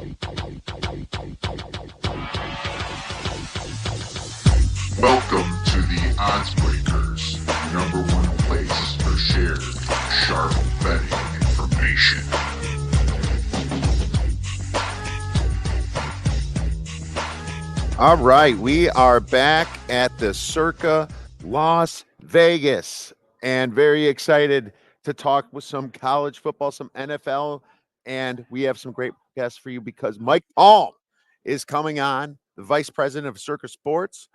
Welcome to the Odds Breakers, number one place for shared, sharp betting information. All right, we are back at the Circa Las Vegas, and very excited to talk with some college football, some NFL, and we have some great guests for you because Mike Palm is coming on, the vice president of Circa Sports.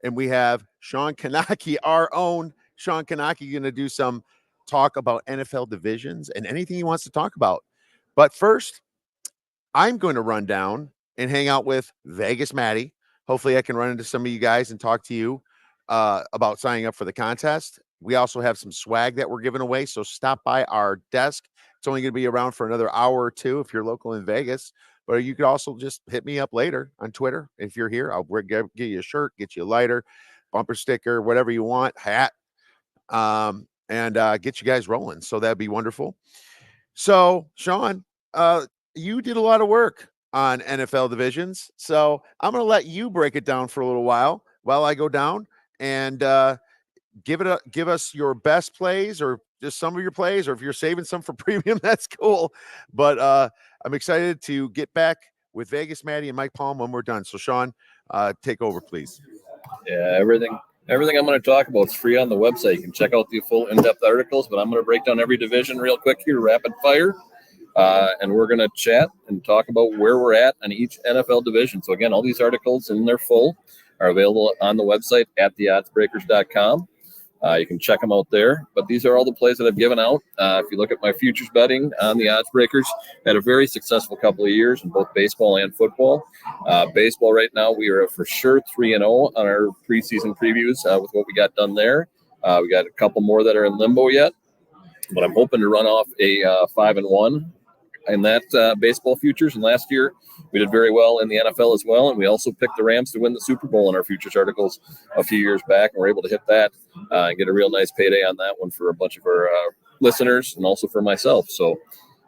And we have Sean Kanaki, our own Sean Kanaki, going to do some talk about NFL divisions and anything he wants to talk about. But first, I'm going to run down and hang out with Vegas Matty. Hopefully, I can run into some of you guys and talk to you about signing up for the contest. We also have some swag that we're giving away, so stop by our desk. It's only going to be around for another hour or two if you're local in Vegas. But you could also just hit me up later on Twitter. If you're here, I'll get you a shirt, get you a lighter, bumper sticker, whatever you want, hat, and get you guys rolling. So that'd be wonderful. So, Sean, you did a lot of work on NFL divisions. So I'm going to let you break it down for a little while I go down and give us your best plays or just some of your plays, or if you're saving some for premium, that's cool. But I'm excited to get back with Vegas Matty and Mike Palm when we're done. So Sean, take over, please. Yeah, everything I'm going to talk about is free on the website. You can check out the full in-depth articles, but I'm going to break down every division real quick here, rapid fire. And we're going to chat and talk about where we're at on each NFL division. So again, all these articles in their full are available on the website at theoddsbreakers.com. You can check them out there, but these are all the plays that I've given out. If you look at my futures betting on the Odds Breakers, had a very successful couple of years in both baseball and football. Baseball right now, we are for sure 3-0 on our preseason previews with what we got done there. We got a couple more that are in limbo yet, but I'm hoping to run off a 5-1 in that baseball futures. And last year, we did very well in the NFL as well. And we also picked the Rams to win the Super Bowl in our futures articles a few years back. And we're able to hit that and get a real nice payday on that one for a bunch of our listeners and also for myself. So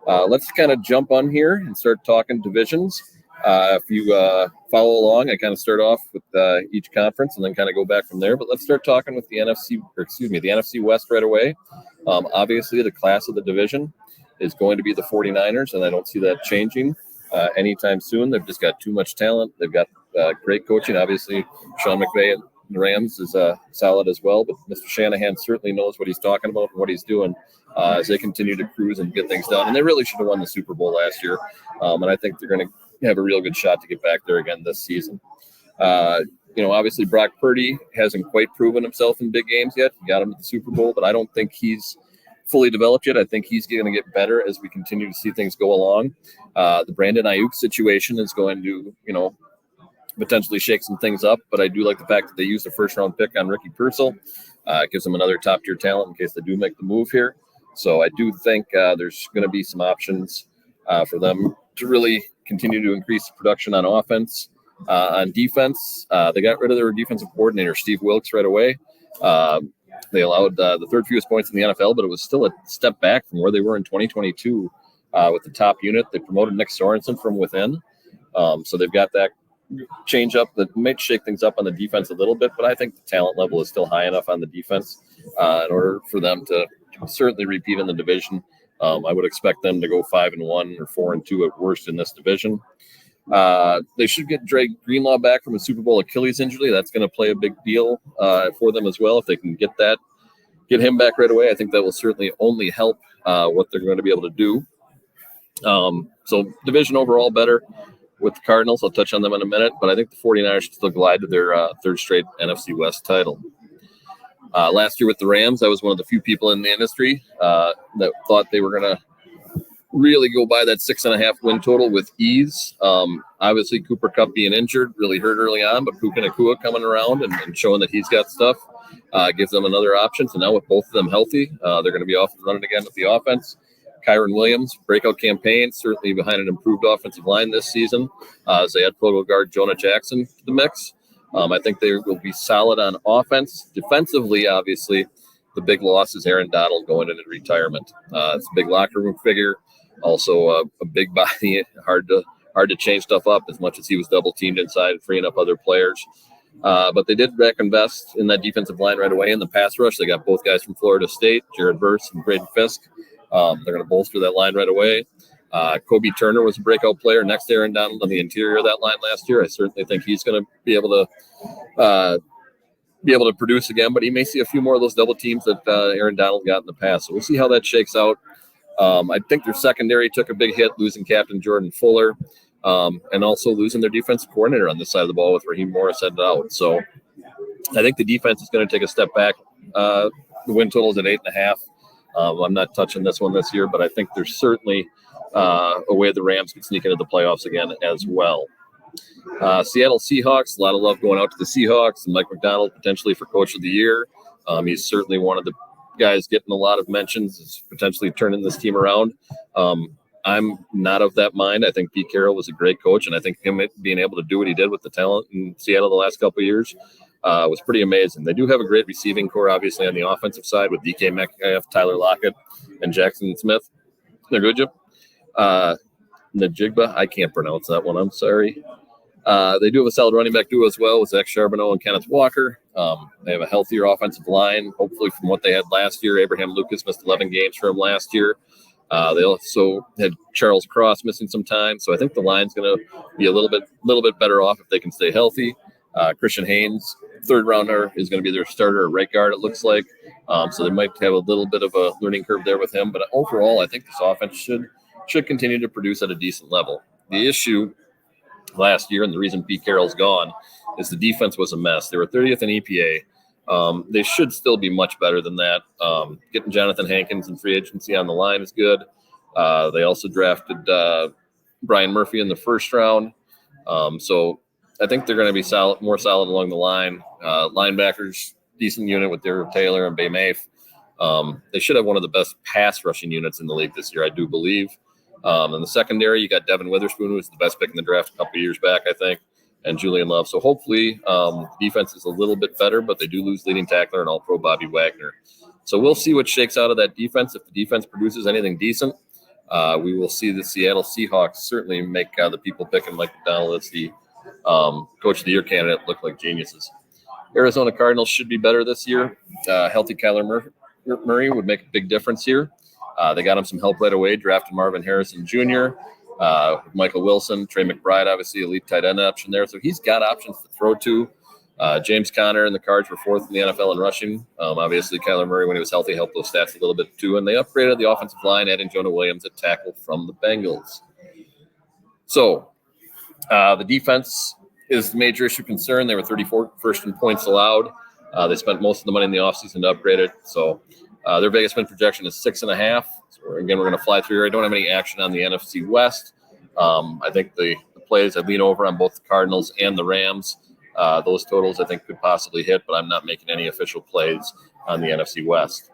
let's kind of jump on here and start talking divisions. If you follow along, I kind of start off with each conference and then kind of go back from there. But let's start talking with the NFC West right away. Obviously, the class of the division is going to be the 49ers, and I don't see that changing anytime soon. They've just got too much talent. They've got great coaching. Obviously, Sean McVay and the Rams is solid as well, but Mr. Shanahan certainly knows what he's talking about and what he's doing as they continue to cruise and get things done. And they really should have won the Super Bowl last year, and I think they're going to have a real good shot to get back there again this season. Obviously Brock Purdy hasn't quite proven himself in big games yet. We got him at the Super Bowl, but I don't think he's fully developed yet. I think he's going to get better as we continue to see things go along. The Brandon Ayuk situation is going to, potentially shake some things up, but I do like the fact that they used a first-round pick on Ricky Pearsall. It gives them another top-tier talent in case they do make the move here. So I do think there's going to be some options for them to really continue to increase the production on offense. On defense, they got rid of their defensive coordinator, Steve Wilkes, right away. They allowed the third fewest points in the NFL, but it was still a step back from where they were in 2022 with the top unit. They promoted Nick Sorensen from within. So they've got that change up that might shake things up on the defense a little bit, but I think the talent level is still high enough on the defense in order for them to certainly repeat in the division. I would expect them to go 5-1 or 4-2 at worst in this division. They should get Dre Greenlaw back from a Super Bowl Achilles injury. That's going to play a big deal for them as well. If they can get him back right away, I think that will certainly only help what they're going to be able to do. So division overall better with the Cardinals. I'll touch on them in a minute, but I think the 49ers should still glide to their third straight NFC West title. Last year with the Rams, I was one of the few people in the industry that thought they were going to really go by that 6.5 win total with ease. Obviously, Cooper Kupp being injured really hurt early on, but Puka Nacua coming around and showing that he's got stuff gives them another option. So now with both of them healthy, they're going to be off and running again with the offense. Kyron Williams, breakout campaign, certainly behind an improved offensive line this season as they add Pro guard Jonah Jackson to the mix. I think they will be solid on offense. Defensively, obviously, the big loss is Aaron Donald going into retirement. It's a big locker room figure, also a big body, hard to hard to change stuff up as much as he was double teamed inside, freeing up other players. But they did invest in that defensive line right away in the pass rush. They got both guys from Florida State, Jared Verse and Braden Fisk. They're going to bolster that line right away. Kobe Turner was a breakout player next to Aaron Donald on the interior of that line last year. I certainly think he's going to be able to produce again, but he may see a few more of those double teams that Aaron Donald got in the past. So we'll see how that shakes out. I think their secondary took a big hit, losing captain Jordan Fuller, and also losing their defensive coordinator on this side of the ball with Raheem Morris headed out. So I think the defense is going to take a step back. The win total is at 8.5. I'm not touching this one this year, but I think there's certainly a way the Rams can sneak into the playoffs again as well. Seattle Seahawks, a lot of love going out to the Seahawks, and Mike Macdonald potentially for Coach of the Year. He's certainly one of the guys getting a lot of mentions, is potentially turning this team around. I'm not of that mind. I think Pete Carroll was a great coach, and I think him being able to do what he did with the talent in Seattle the last couple of years was pretty amazing. They do have a great receiving core, obviously, on the offensive side with DK Metcalf, Tyler Lockett, and Jackson Smith. They're good, Jim. Najigba, I can't pronounce that one. I'm sorry. They do have a solid running back duo as well with Zach Charbonneau and Kenneth Walker. They have a healthier offensive line, hopefully from what they had last year. Abraham Lucas missed 11 games for him last year. They also had Charles Cross missing some time, so I think the line's going to be a little bit better off if they can stay healthy. Christian Haynes, third rounder, is going to be their starter at right guard, it looks like. So they might have a little bit of a learning curve there with him. But overall, I think this offense should continue to produce at a decent level. The issue last year, and the reason Pete Carroll's gone, is the defense was a mess. They were 30th in EPA. They should still be much better than that. Getting Jonathan Hankins in free agency on the line is good. They also drafted Brian Murphy in the first round. So I think they're going to be more solid along the line. Linebackers, decent unit with Derek Taylor and Bay Mafe. They should have one of the best pass rushing units in the league this year, I do believe. In the secondary, you got Devin Witherspoon, who was the best pick in the draft a couple of years back, I think, and Julian Love. So hopefully defense is a little bit better, but they do lose leading tackler and all-pro Bobby Wagner. So we'll see what shakes out of that defense. If the defense produces anything decent, we will see the Seattle Seahawks certainly make the people picking Mike Macdonald as the Coach of the Year candidate look like geniuses. Arizona Cardinals should be better this year. Healthy Kyler Murray would make a big difference here. They got him some help right away, drafted Marvin Harrison Jr., Michael Wilson, Trey McBride, obviously elite tight end option there. So he's got options to throw to. James Conner and the Cards were fourth in the NFL in rushing. Obviously, Kyler Murray, when he was healthy, helped those stats a little bit too. And they upgraded the offensive line, adding Jonah Williams at tackle from the Bengals. So the defense is the major issue concern. They were 34st in points allowed. They spent most of the money in the offseason to upgrade it. So their Vegas win projection is 6.5. So again, we're going to fly through here. I don't have any action on the NFC West. I think the plays I lean over on both the Cardinals and the Rams. Those totals I think could possibly hit, but I'm not making any official plays on the NFC West.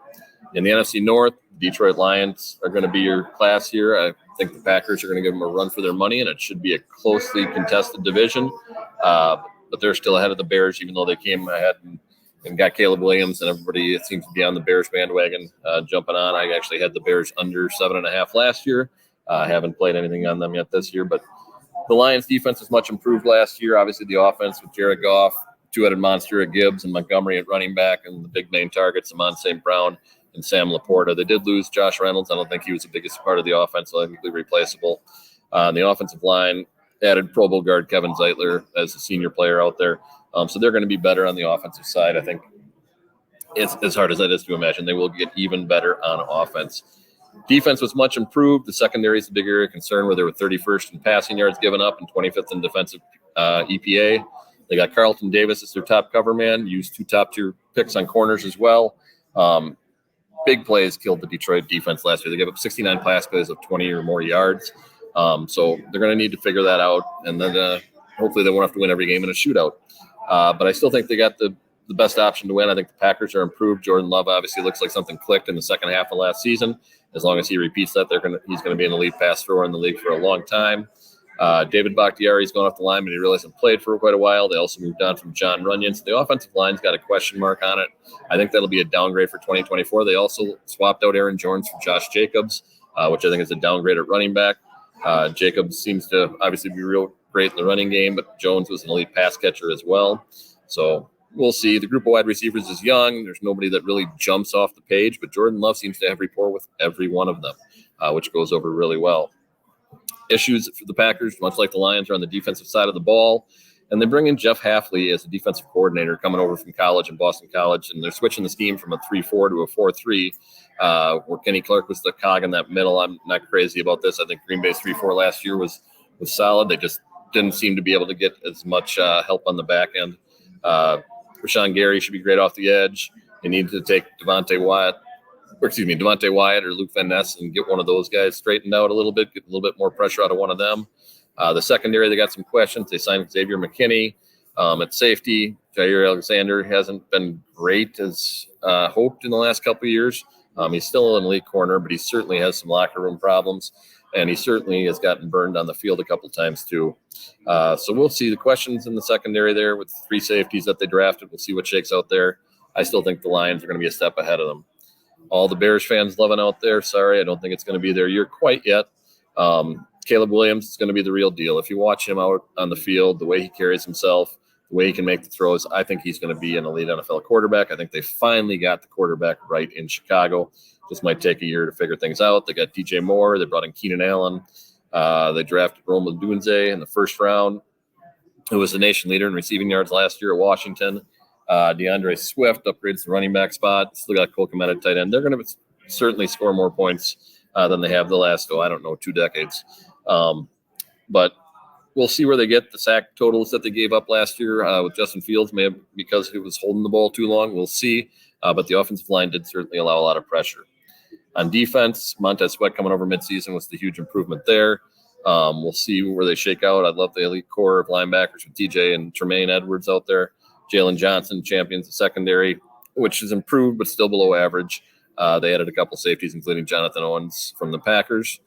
In the NFC North, Detroit Lions are going to be your class here. I think the Packers are going to give them a run for their money, and it should be a closely contested division. But they're still ahead of the Bears, even though they came ahead and got Caleb Williams, and everybody seems to be on the Bears bandwagon jumping on. I actually had the Bears under 7.5 last year. Haven't played anything on them yet this year, but the Lions defense was much improved last year. Obviously the offense with Jared Goff, two-headed monster at Gibbs and Montgomery at running back, and the big main targets, Amon St. Brown and Sam Laporta. They did lose Josh Reynolds. I don't think he was the biggest part of the offense, so likely replaceable. The offensive line added Pro Bowl guard Kevin Zeitler as a senior player out there. So they're going to be better on the offensive side. I think it's as hard as that is to imagine. They will get even better on offense. Defense was much improved. The secondary is a big area of concern where they were 31st in passing yards given up and 25th in defensive EPA. They got Carlton Davis as their top cover man, used 2 top-tier picks on corners as well. Big plays killed the Detroit defense last year. They gave up 69 pass plays of 20 or more yards. So they're going to need to figure that out, and then hopefully they won't have to win every game in a shootout. But I still think they got the best option to win. I think the Packers are improved. Jordan Love obviously looks like something clicked in the second half of last season. As long as he repeats that, he's going to be an elite pass thrower in the league for a long time. David Bakhtiari's going off the line, but he really hasn't played for quite a while. They also moved on from John Runyon. So the offensive line's got a question mark on it. I think that'll be a downgrade for 2024. They also swapped out Aaron Jones for Josh Jacobs, which I think is a downgrade at running back. Jacobs seems to obviously be real great in the running game, but Jones was an elite pass catcher as well. So we'll see. The group of wide receivers is young. There's nobody that really jumps off the page, but Jordan Love seems to have rapport with every one of them, which goes over really well. Issues for the Packers, much like the Lions, are on the defensive side of the ball. And they bring in Jeff Hafley as a defensive coordinator coming over from college in Boston College. And they're switching the scheme from a 3-4 to a 4-3, where Kenny Clark was the cog in that middle. I'm not crazy about this. I think Green Bay's 3-4 last year was solid. They just didn't seem to be able to get as much help on the back end. Rashawn Gary should be great off the edge. They need to take Devontae Wyatt or Luke Van Ness and get one of those guys straightened out a little bit, get a little bit more pressure out of one of them. The secondary, they got some questions. They signed Xavier McKinney at safety. Jair Alexander hasn't been great as hoped in the last couple of years. He's still an elite corner, but he certainly has some locker room problems, and he certainly has gotten burned on the field a couple times too. So we'll see the questions in the secondary there with 3 safeties that they drafted. We'll see what shakes out there. I still think the Lions are going to be a step ahead of them. All the Bears fans loving out there, sorry, I don't think it's going to be their year quite yet. Caleb Williams is going to be the real deal. If you watch him out on the field, the way he carries himself, the way he can make the throws, I think he's going to be an elite NFL quarterback. I think they finally got the quarterback right in Chicago. Just might take a year to figure things out. They got DJ Moore. They brought in Keenan Allen. They drafted Rome Odunze in the first round, who was the nation leader in receiving yards last year at Washington. DeAndre Swift upgrades the running back spot. Still got Cole Kmet at tight end. They're going to certainly score more points than they have the last, 2 decades. But we'll see where they get the sack totals that they gave up last year with Justin Fields, maybe because he was holding the ball too long. We'll see. But the offensive line did certainly allow a lot of pressure. On defense, Montez Sweat coming over midseason was the huge improvement there. We'll see where they shake out. I love the elite core of linebackers with DJ and Tremaine Edwards out there. Jalen Johnson champions the secondary, which is improved but still below average. They added a couple safeties, including Jonathan Owens from the Packers.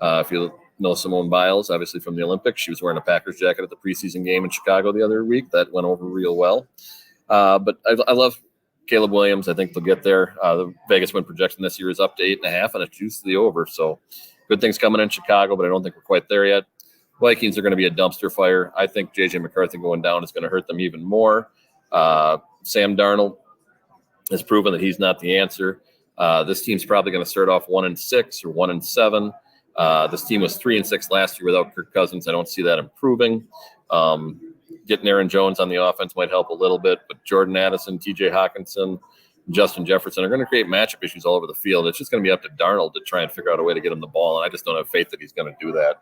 If you know Simone Biles, obviously from the Olympics, she was wearing a Packers jacket at the preseason game in Chicago the other week. That went over real well. But I love Caleb Williams. I think they'll get there. The Vegas win projection this year is up to 8.5 and a juice to the over. So good things coming in Chicago, but I don't think we're quite there yet. Vikings are going to be a dumpster fire. I think J.J. McCarthy going down is going to hurt them even more. Sam Darnold has proven that he's not the answer. This team's probably going to start off 1-6 or 1-7. This team was 3-6 last year without Kirk Cousins. I don't see that improving. Getting Aaron Jones on the offense might help a little bit, but Jordan Addison, T.J. Hawkinson, Justin Jefferson are going to create matchup issues all over the field. It's just going to be up to Darnold to try and figure out a way to get him the ball, and I just don't have faith that he's going to do that.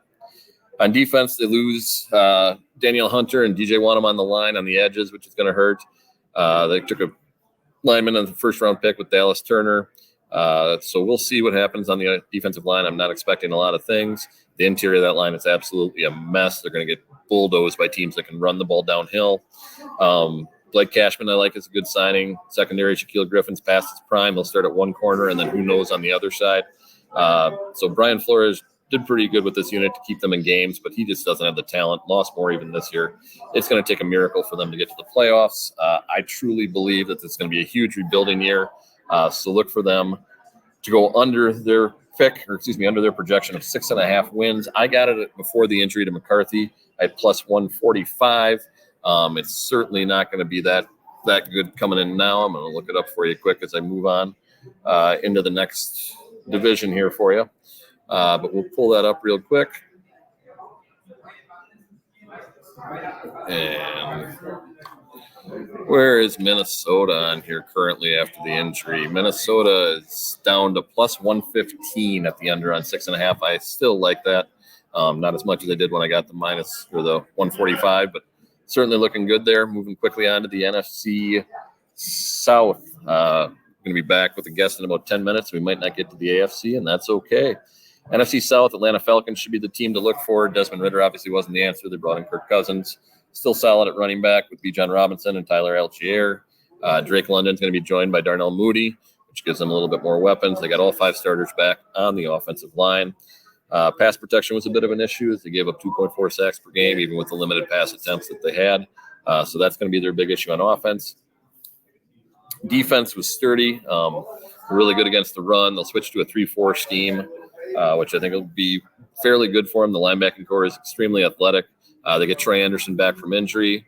On defense, they lose Daniel Hunter and DJ Wanham on the line on the edges, which is going to hurt. They took a lineman in the first-round pick with Dallas Turner. So we'll see what happens on the defensive line. I'm not expecting a lot of things. The interior of that line is absolutely a mess. They're going to get bulldozed by teams that can run the ball downhill. Blake Cashman, I like, is a good signing. Secondary, Shaquille Griffin's past his prime. They'll start at one corner, and then who knows on the other side. So Brian Flores did pretty good with this unit to keep them in games, but he just doesn't have the talent. Lost more even this year. It's going to take a miracle for them to get to the playoffs. I truly believe that it's going to be a huge rebuilding year. So look for them to go under their under their projection of 6.5 wins. I got it before the injury to McCarthy at plus 145. It's certainly not going to be that good coming in now. I'm going to look it up for you quick as I move on into the next division here for you. But we'll pull that up real quick. And where is Minnesota on here currently after the injury? Minnesota is down to plus 115 at the under on 6.5. I still like that. Not as much as I did when I got the 145, but certainly looking good there. Moving quickly on to the NFC South. Going to be back with a guest in about 10 minutes. We might not get to the AFC, and that's okay. NFC South, Atlanta Falcons should be the team to look for. Desmond Ridder obviously wasn't the answer. They brought in Kirk Cousins. Still solid at running back with Bijan Robinson and Tyler Algier. Drake London's going to be joined by Darnell Mooney, which gives them a little bit more weapons. They got all 5 starters back on the offensive line. Pass protection was a bit of an issue as they gave up 2.4 sacks per game, even with the limited pass attempts that they had. So that's going to be their big issue on offense. Defense was sturdy. Really good against the run. They'll switch to a 3-4 scheme. which I think will be fairly good for him. The linebacking core is extremely athletic. They get Trey Anderson back from injury.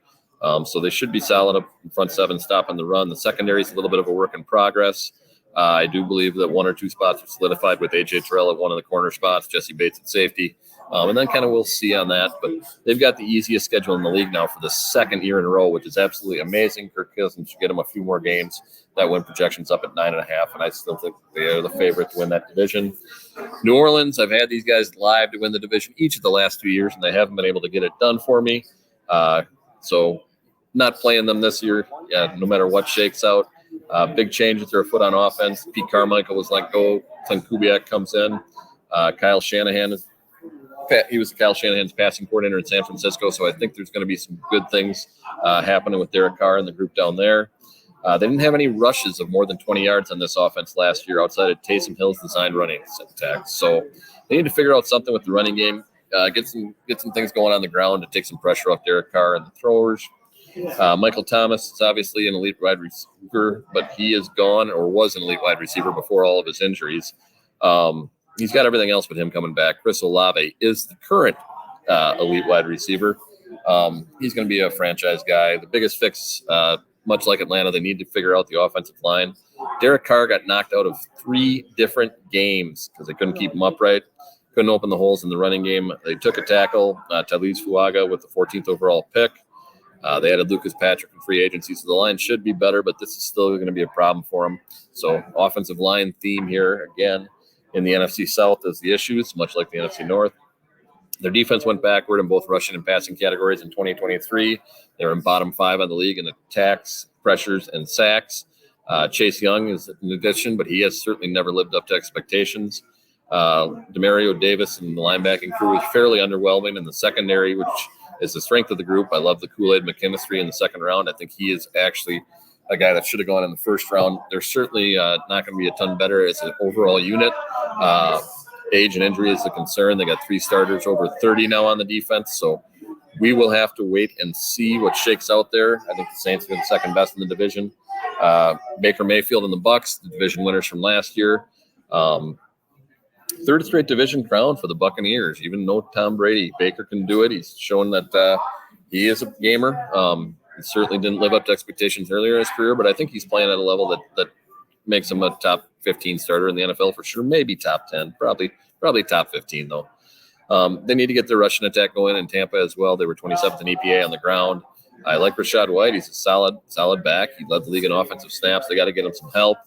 So they should be solid up in front seven, stopping the run. The secondary is a little bit of a work in progress. I do believe that one or two spots are solidified with A.J. Terrell at one of the corner spots, Jesse Bates at safety. And then kind of we'll see on that. But they've got the easiest schedule in the league now for the second year in a row, which is absolutely amazing. Kirk Cousins should get them a few more games. That win projection's up at 9.5, and I still think they are the favorite to win that division. New Orleans, I've had these guys live to win the division each of the last 2 years, and they haven't been able to get it done for me. So not playing them this year, no matter what shakes out. Big change with their foot on offense. Pete Carmichael was let go. Clint Kubiak comes in. Kyle Shanahan was Kyle Shanahan's passing coordinator in San Francisco, so I think there's going to be some good things happening with Derek Carr and the group down there. They didn't have any rushes of more than 20 yards on this offense last year outside of Taysom Hill's designed running attacks. So they need to figure out something with the running game, get some things going on the ground to take some pressure off Derek Carr and the throwers. Michael Thomas is obviously an elite wide receiver, but he is gone or was an elite wide receiver before all of his injuries. He's got everything else with him coming back. Chris Olave is the current elite wide receiver. He's going to be a franchise guy. The biggest fix, much like Atlanta, they need to figure out the offensive line. Derek Carr got knocked out of 3 different games because they couldn't keep him upright, couldn't open the holes in the running game. They took a tackle, Talise Fuaga, with the 14th overall pick. They added Lucas Patrick in free agency, so the line should be better, but this is still going to be a problem for them. So offensive line theme here, again, in the NFC South is the issues, much like the NFC North. Their defense went backward in both rushing and passing categories in 2023. They were in bottom 5 on the league in attacks, pressures, and sacks. Chase Young is an addition, but he has certainly never lived up to expectations. Demario Davis and the linebacking crew is fairly underwhelming in the secondary, which is the strength of the group. I love the Kool-Aid McKinstry in the second round. I think he is actually a guy that should have gone in the first round. They're certainly not going to be a ton better as an overall unit. Age and injury is a concern. They got 3 starters over 30 now on the defense, so we will have to wait and see what shakes out there. I think the Saints are the second best in the division. Baker Mayfield and the Bucs, the division winners from last year. 3rd straight division crown for the Buccaneers. Even though Tom Brady, Baker can do it. He's shown that he is a gamer. He certainly didn't live up to expectations earlier in his career, but I think he's playing at a level that makes him a top 15 starter in the NFL for sure. Maybe top 10, probably top 15 though. They need to get their rushing attack going in Tampa as well. They were 27th in EPA on the ground. I like Rachaad White. He's a solid back. He led the league in offensive snaps. They got to get him some help.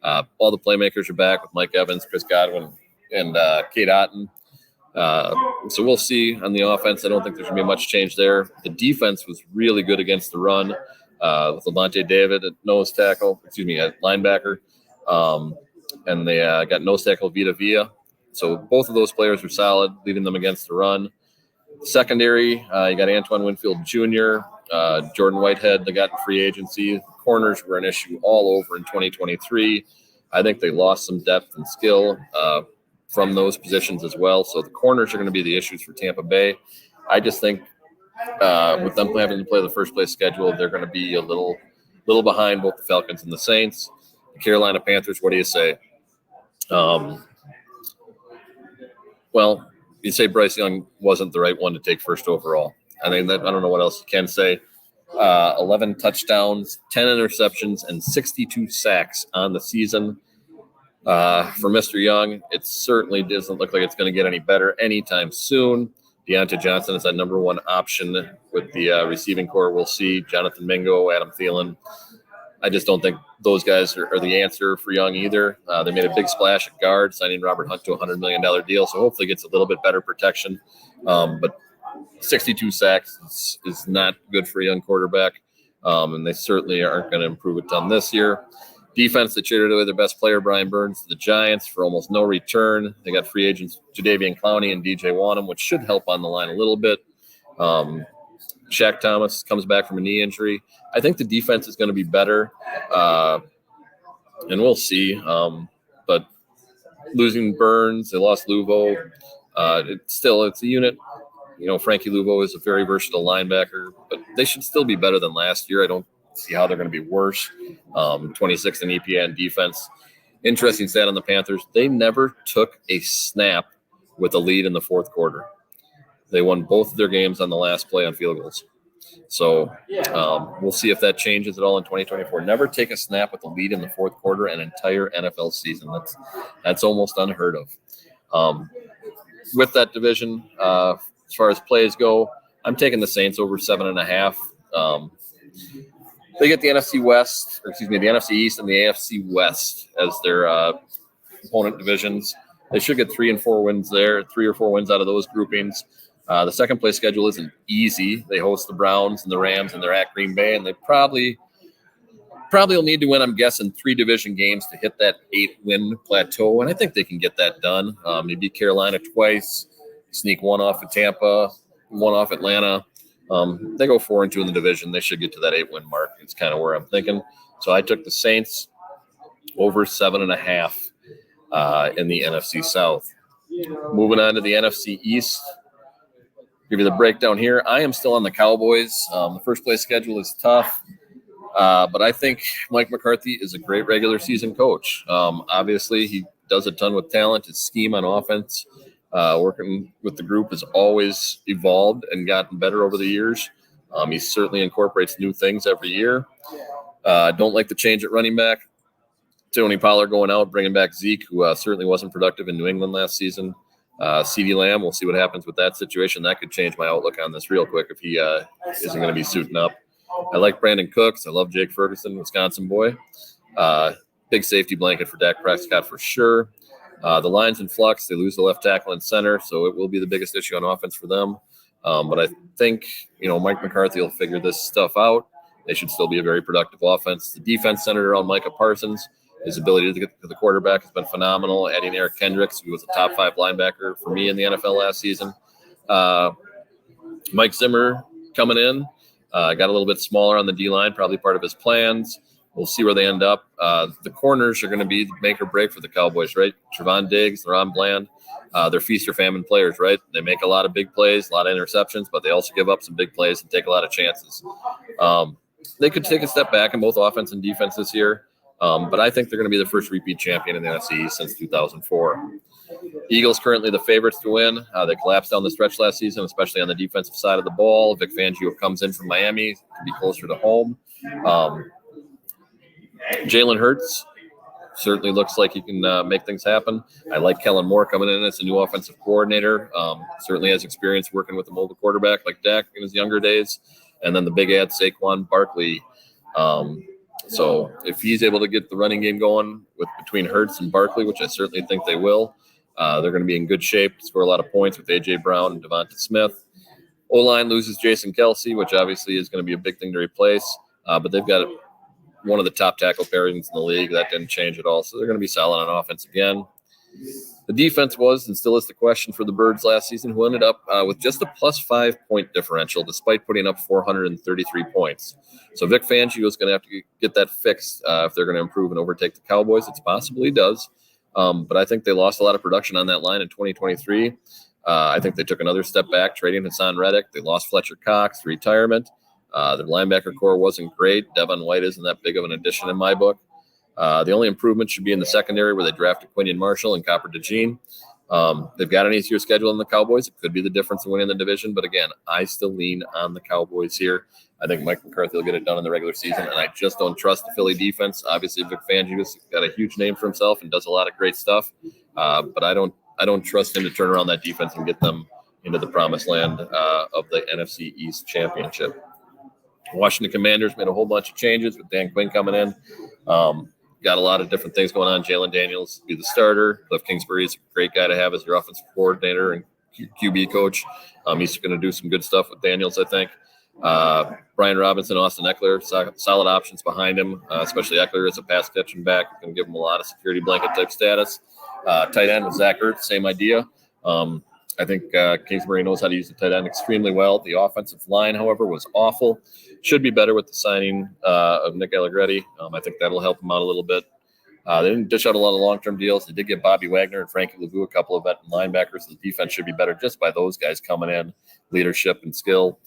All the playmakers are back with Mike Evans, Chris Godwin, and Kate Otten. So we'll see on the offense. I don't think there's going to be much change there. The defense was really good against the run with Lavonte David at at linebacker. And they got nose tackle Vita Vea. So both of those players were solid, leading them against the run. Secondary, you got Antoine Winfield Jr., Jordan Whitehead, they got in free agency. Corners were an issue all over in 2023. I think they lost some depth and skill from those positions as well. So the corners are going to be the issues for Tampa Bay. I just think with them having to play the first place schedule, they're going to be a little behind both the Falcons and the Saints. The Carolina Panthers, what do you say? Well, you say Bryce Young wasn't the right one to take first overall. I don't know what else you can say. 11 touchdowns, 10 interceptions, and 62 sacks on the season. For Mr. Young, it certainly doesn't look like it's going to get any better anytime soon. Deontay Johnson is that number 1 option with the receiving core. We'll see. Jonathan Mingo, Adam Thielen. I just don't think those guys are the answer for Young either. They made a big splash at guard, signing Robert Hunt to a $100 million deal, so hopefully gets a little bit better protection. But 62 sacks is not good for a young quarterback, and they certainly aren't going to improve a ton this year. Defense, they traded away their best player, Brian Burns, to the Giants for almost no return. They got free agents Jadeveon Clowney and DJ Wanham, which should help on the line a little bit. Shaq Thomas comes back from a knee injury. I think the defense is going to be better, and we'll see. But losing Burns, they lost Luvo. It's a unit. You know, Frankie Luvo is a very versatile linebacker, but they should still be better than last year. I don't see how they're going to be worse. 26th in EPA and defense. Interesting stat on the Panthers. They never took a snap with a lead in the fourth quarter. They won both of their games on the last play on field goals. So we'll see if that changes at all in 2024. Never take a snap with a lead in the fourth quarter an entire NFL season. That's almost unheard of. With that division, as far as plays go, I'm taking the Saints over 7.5. They get the NFC East and the AFC West as their opponent divisions. They should get 3 and 4 wins there, 3 or 4 wins out of those groupings. The second place schedule isn't easy. They host the Browns and the Rams, and they're at Green Bay, and they probably will need to win, I'm guessing, 3 division games to hit that 8-win plateau, and I think they can get that done. They beat Carolina twice, sneak 1 off of Tampa, 1 off Atlanta. They go 4-2 in the division. They should get to that 8-win mark. It's kind of where I'm thinking. So I took the Saints over 7.5 in the NFC South. Moving on to the NFC East. Give you the breakdown here. I am still on the Cowboys. The first place schedule is tough, but I think Mike McCarthy is a great regular season coach. Obviously, he does a ton with talent. His scheme on offense, working with the group, has always evolved and gotten better over the years. He certainly incorporates new things every year. Don't like the change at running back. Tony Pollard going out, bringing back Zeke, who certainly wasn't productive in New England last season. CeeDee Lamb, we'll see what happens with that situation. That could change my outlook on this real quick if he isn't going to be suiting up. I like Brandon Cooks. I love Jake Ferguson, Wisconsin boy. Big safety blanket for Dak Prescott for sure. The line's in flux. They lose the left tackle and center, so it will be the biggest issue on offense for them. But I think, Mike McCarthy will figure this stuff out. They should still be a very productive offense. The defense centered around Micah Parsons. His ability to get to the quarterback has been phenomenal. Adding Eric Kendricks, who was a top 5 linebacker for me in the NFL last season. Mike Zimmer coming in, got a little bit smaller on the D-line, probably part of his plans. We'll see where they end up. The corners are going to be the make or break for the Cowboys, right? Trevon Diggs, Leron Bland, they're feast or famine players, right? They make a lot of big plays, a lot of interceptions, but they also give up some big plays and take a lot of chances. They could take a step back in both offense and defense this year. But I think they're going to be the first repeat champion in the NFC East since 2004. Eagles currently the favorites to win. They collapsed down the stretch last season, especially on the defensive side of the ball. Vic Fangio comes in from Miami to be closer to home. Jalen Hurts certainly looks like he can make things happen. I like Kellen Moore coming in as a new offensive coordinator. Certainly has experience working with a mobile quarterback like Dak in his younger days. And then the big ad, Saquon Barkley. So if he's able to get the running game going between Hurts and Barkley, which I certainly think they will, they're going to be in good shape, score a lot of points with A.J. Brown and Devonta Smith. O-line loses Jason Kelsey, which obviously is going to be a big thing to replace, but they've got one of the top tackle pairings in the league. That didn't change at all, so they're going to be solid on offense again. The defense was and still is the question for the Birds last season, who ended up with just a plus 5-point differential despite putting up 433 points. So Vic Fangio is going to have to get that fixed if they're going to improve and overtake the Cowboys. It's possible he does, but I think they lost a lot of production on that line in 2023. I think they took another step back, trading Hassan Reddick. They lost Fletcher Cox to retirement. Their linebacker core wasn't great. Devon White isn't that big of an addition in my book. The only improvement should be in the secondary where they drafted Quinion Marshall and Copper DeJean. They've got an easier schedule than the Cowboys. It could be the difference in winning the division. But again, I still lean on the Cowboys here. I think Mike McCarthy will get it done in the regular season. And I just don't trust the Philly defense. Obviously, Vic Fangio's got a huge name for himself and does a lot of great stuff. But I don't trust him to turn around that defense and get them into the promised land of the NFC East Championship. Washington Commanders made a whole bunch of changes with Dan Quinn coming in. Got a lot of different things going on. Jalen Daniels be the starter. Cliff Kingsbury is a great guy to have as your offensive coordinator and QB coach. He's going to do some good stuff with Daniels, I think. Brian Robinson, Austin Eckler, solid options behind him, especially Eckler as a pass catching back. Going to give him a lot of security blanket type status. Tight end with Zach Ertz, same idea. I think Kingsbury knows how to use the tight end extremely well. The offensive line, however, was awful. Should be better with the signing of Nick Allegretti. I think that'll help him out a little bit. They didn't dish out a lot of long-term deals. They did get Bobby Wagner and Frankie Lavu, a couple of veteran linebackers. The defense should be better just by those guys coming in, leadership and skill.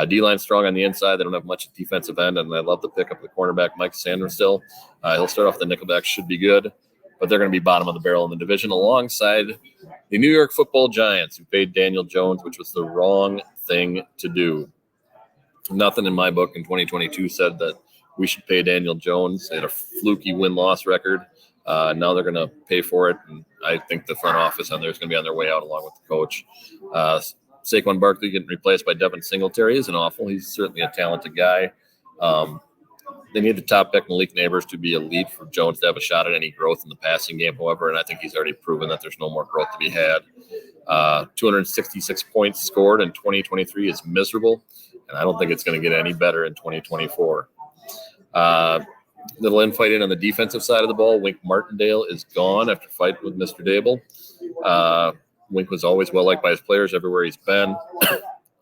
D-line strong on the inside. They don't have much at defensive end, and I love the pickup of the cornerback, Mike Sanderstill. He'll start off the nickelback, should be good. but they're going to be bottom of the barrel in the division alongside the New York Football Giants, who paid Daniel Jones, which was the wrong thing to do. Nothing in my book in 2022 said that we should pay Daniel Jones. They had a fluky win-loss record. Now they're going to pay for it, and I think the front office on there is going to be on their way out along with the coach. Saquon Barkley getting replaced by Devin Singletary isn't awful. He's certainly a talented guy. They need the top pick, Malik Neighbors, to be elite for Jones to have a shot at any growth in the passing game, however, and I think he's already proven that there's no more growth to be had. 266 points scored in 2023 is miserable, and I don't think it's going to get any better in 2024. Little infighting on the defensive side of the ball. Wink Martindale is gone after fighting with Mr. Dable. Wink was always well-liked by his players everywhere he's been.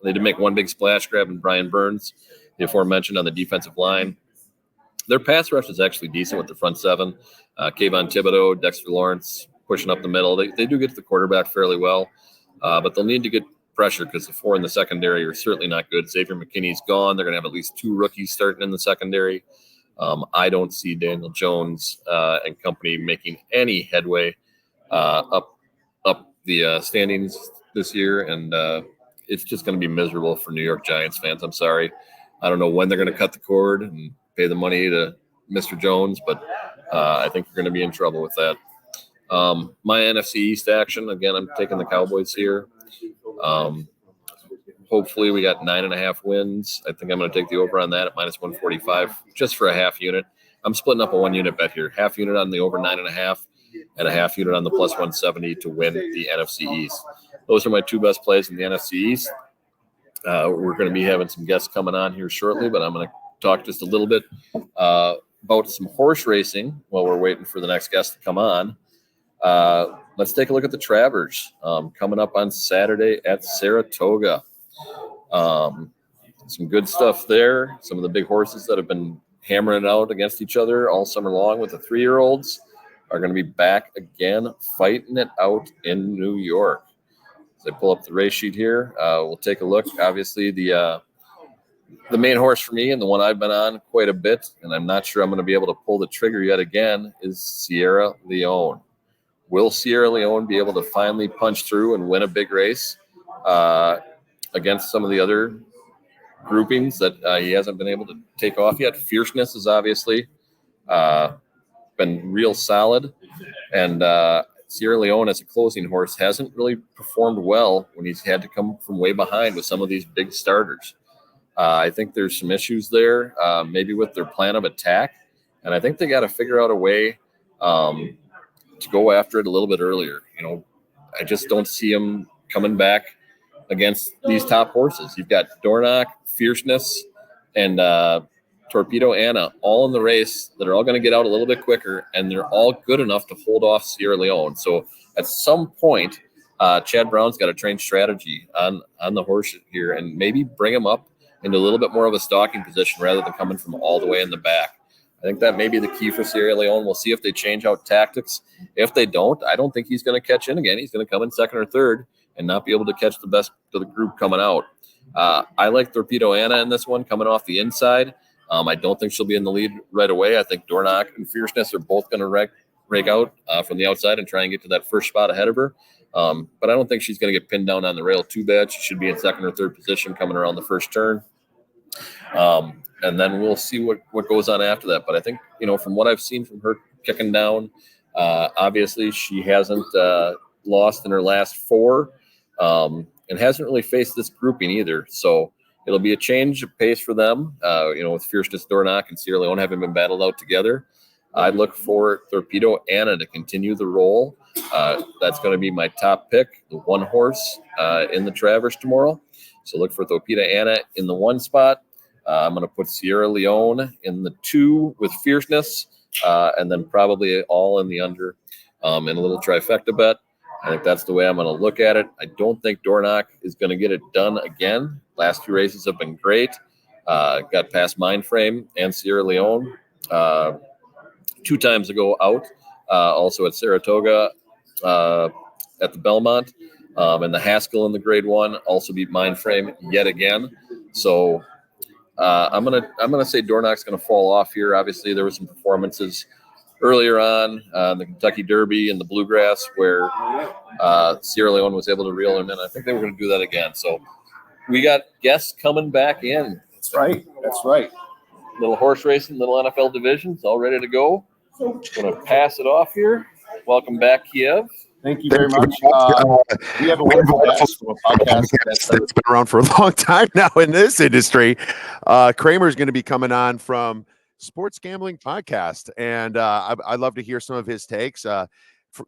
They did make one big splash grab in Brian Burns, the aforementioned, on the defensive line. Their pass rush is actually decent with the front seven. Kayvon Thibodeau, Dexter Lawrence pushing up the middle. They do get to the quarterback fairly well, but they'll need to get pressure because the four in the secondary are certainly not good. Xavier McKinney's gone. They're going to have at least two rookies starting in the secondary. I don't see Daniel Jones and company making any headway up the standings this year, and it's just going to be miserable for New York Giants fans. I'm sorry. I don't know when they're going to cut the cord and pay the money to Mr. Jones, but I think you're going to be in trouble with that. My NFC East action, again, I'm taking the Cowboys here. Hopefully we got 9.5 wins. I think I'm going to take the over on that at minus 145 just for a half unit. I'm splitting up a 1 unit bet here. Half unit on the over 9.5 and a half unit on the plus 170 to win the NFC East. Those are my two best plays in the NFC East. We're going to be having some guests coming on here shortly, but I'm going to talk just a little bit about some horse racing while we're waiting for the next guest to come on. Let's take a look at the Travers coming up on Saturday at Saratoga. Some good stuff there. Some of the big horses that have been hammering it out against each other all summer long with the 3-year-olds are going to be back again fighting it out in New York. As I pull up the race sheet here, we'll take a look. Obviously, the main horse for me and the one I've been on quite a bit, and I'm not sure I'm going to be able to pull the trigger yet again, is Sierra Leone. Will Sierra Leone be able to finally punch through and win a big race against some of the other groupings that he hasn't been able to take off yet? Fierceness has obviously been real solid, and Sierra Leone as a closing horse hasn't really performed well when he's had to come from way behind with some of these big starters. I think there's some issues there, maybe with their plan of attack, and I think they got to figure out a way to go after it a little bit earlier. You know, I just don't see him coming back against these top horses. You've got Dornoch, Fierceness, and Torpedo Anna all in the race that are all going to get out a little bit quicker, and they're all good enough to hold off Sierra Leone. So at some point, Chad Brown's got to train strategy on the horse here and maybe bring him up into a little bit more of a stalking position rather than coming from all the way in the back. I think that may be the key for Sierra Leone. We'll see if they change out tactics. If they don't, I don't think he's going to catch in again. He's going to come in second or third and not be able to catch the best of the group coming out. I like Torpedo Anna in this one coming off the inside. I don't think she'll be in the lead right away. I think Dornoch and Fierceness are both going to rake out from the outside and try and get to that first spot ahead of her. But I don't think she's going to get pinned down on the rail too bad. She should be in second or third position coming around the first turn. And then we'll see what goes on after that. But I think, you know, from what I've seen from her kicking down, obviously she hasn't lost in her last 4 and hasn't really faced this grouping either. So it'll be a change of pace for them, you know, with Fierceness, Dornoch, and Sierra Leone having been battled out together. I'd look for Torpedo Anna to continue the role. That's going to be my top pick, the one horse in the Travers tomorrow. So look for Torpedo Anna in the 1 spot. I'm going to put Sierra Leone in the 2 with Fierceness, and then probably all in the under in a little trifecta bet. I think that's the way I'm going to look at it. I don't think Dornoch is going to get it done again. Last 2 races have been great. Got past Mindframe and Sierra Leone 2 times ago out. Also at Saratoga at the Belmont. And the Haskell in the grade 1 also beat Mindframe yet again. So I'm gonna say Dornoch's gonna fall off here. Obviously, there were some performances earlier on the Kentucky Derby and the Bluegrass, where Sierra Leone was able to reel them in. I think they were going to do that again. So we got guests coming back in. That's right. That's right. Little horse racing, little NFL divisions, all ready to go. Going to pass it off here. Welcome back, Kiev. Thank you very much. We have a wonderful guest from a podcast that's been around for a long time now in this industry. Kramer is going to be coming on from Sports Gambling Podcast, and I'd love to hear some of his takes.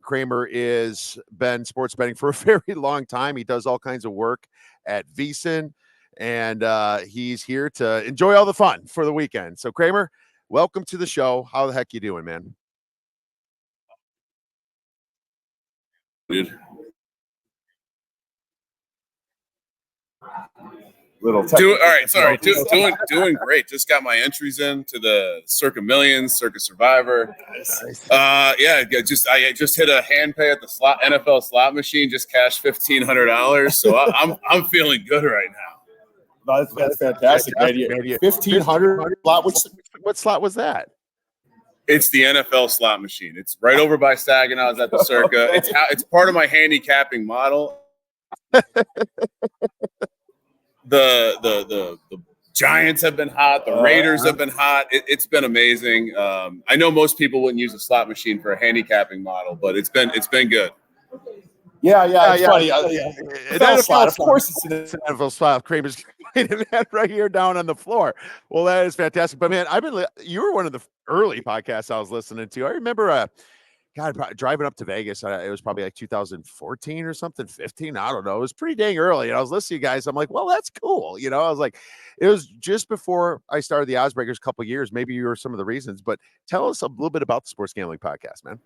Kramer is been sports betting for a very long time. He does all kinds of work at VSiN, and he's here to enjoy all the fun for the weekend. So, Kramer, welcome to the show. How the heck you doing, man? Dude. little all right, sorry. Doing great. Just got my entries in to the Circa Millions, Circa Survivor. I just hit a hand pay at the NFL slot machine. Just cashed $1,500. So I'm feeling good right now. That's fantastic, man. 1,500 slot. What slot was that? It's the NFL slot machine. It's right over by Saginaw's at the Circa. It's part of my handicapping model. The Giants have been hot. The Raiders have been hot. It's been amazing. I know most people wouldn't use a slot machine for a handicapping model, but it's been good. Yeah. It's funny. NFL slot, of course, it's an NFL slot. Kramer's right here down on the floor. Well, that is fantastic. But man, you were one of the early podcasts I was listening to. I remember, driving up to Vegas. It was probably like 2014 or something, 15. I don't know. It was pretty dang early. And I was listening to you guys. I'm like, well, that's cool. You know, I was like, it was just before I started the Oddsbreakers a couple of years. Maybe you were some of the reasons, but tell us a little bit about the Sports Gambling Podcast, man.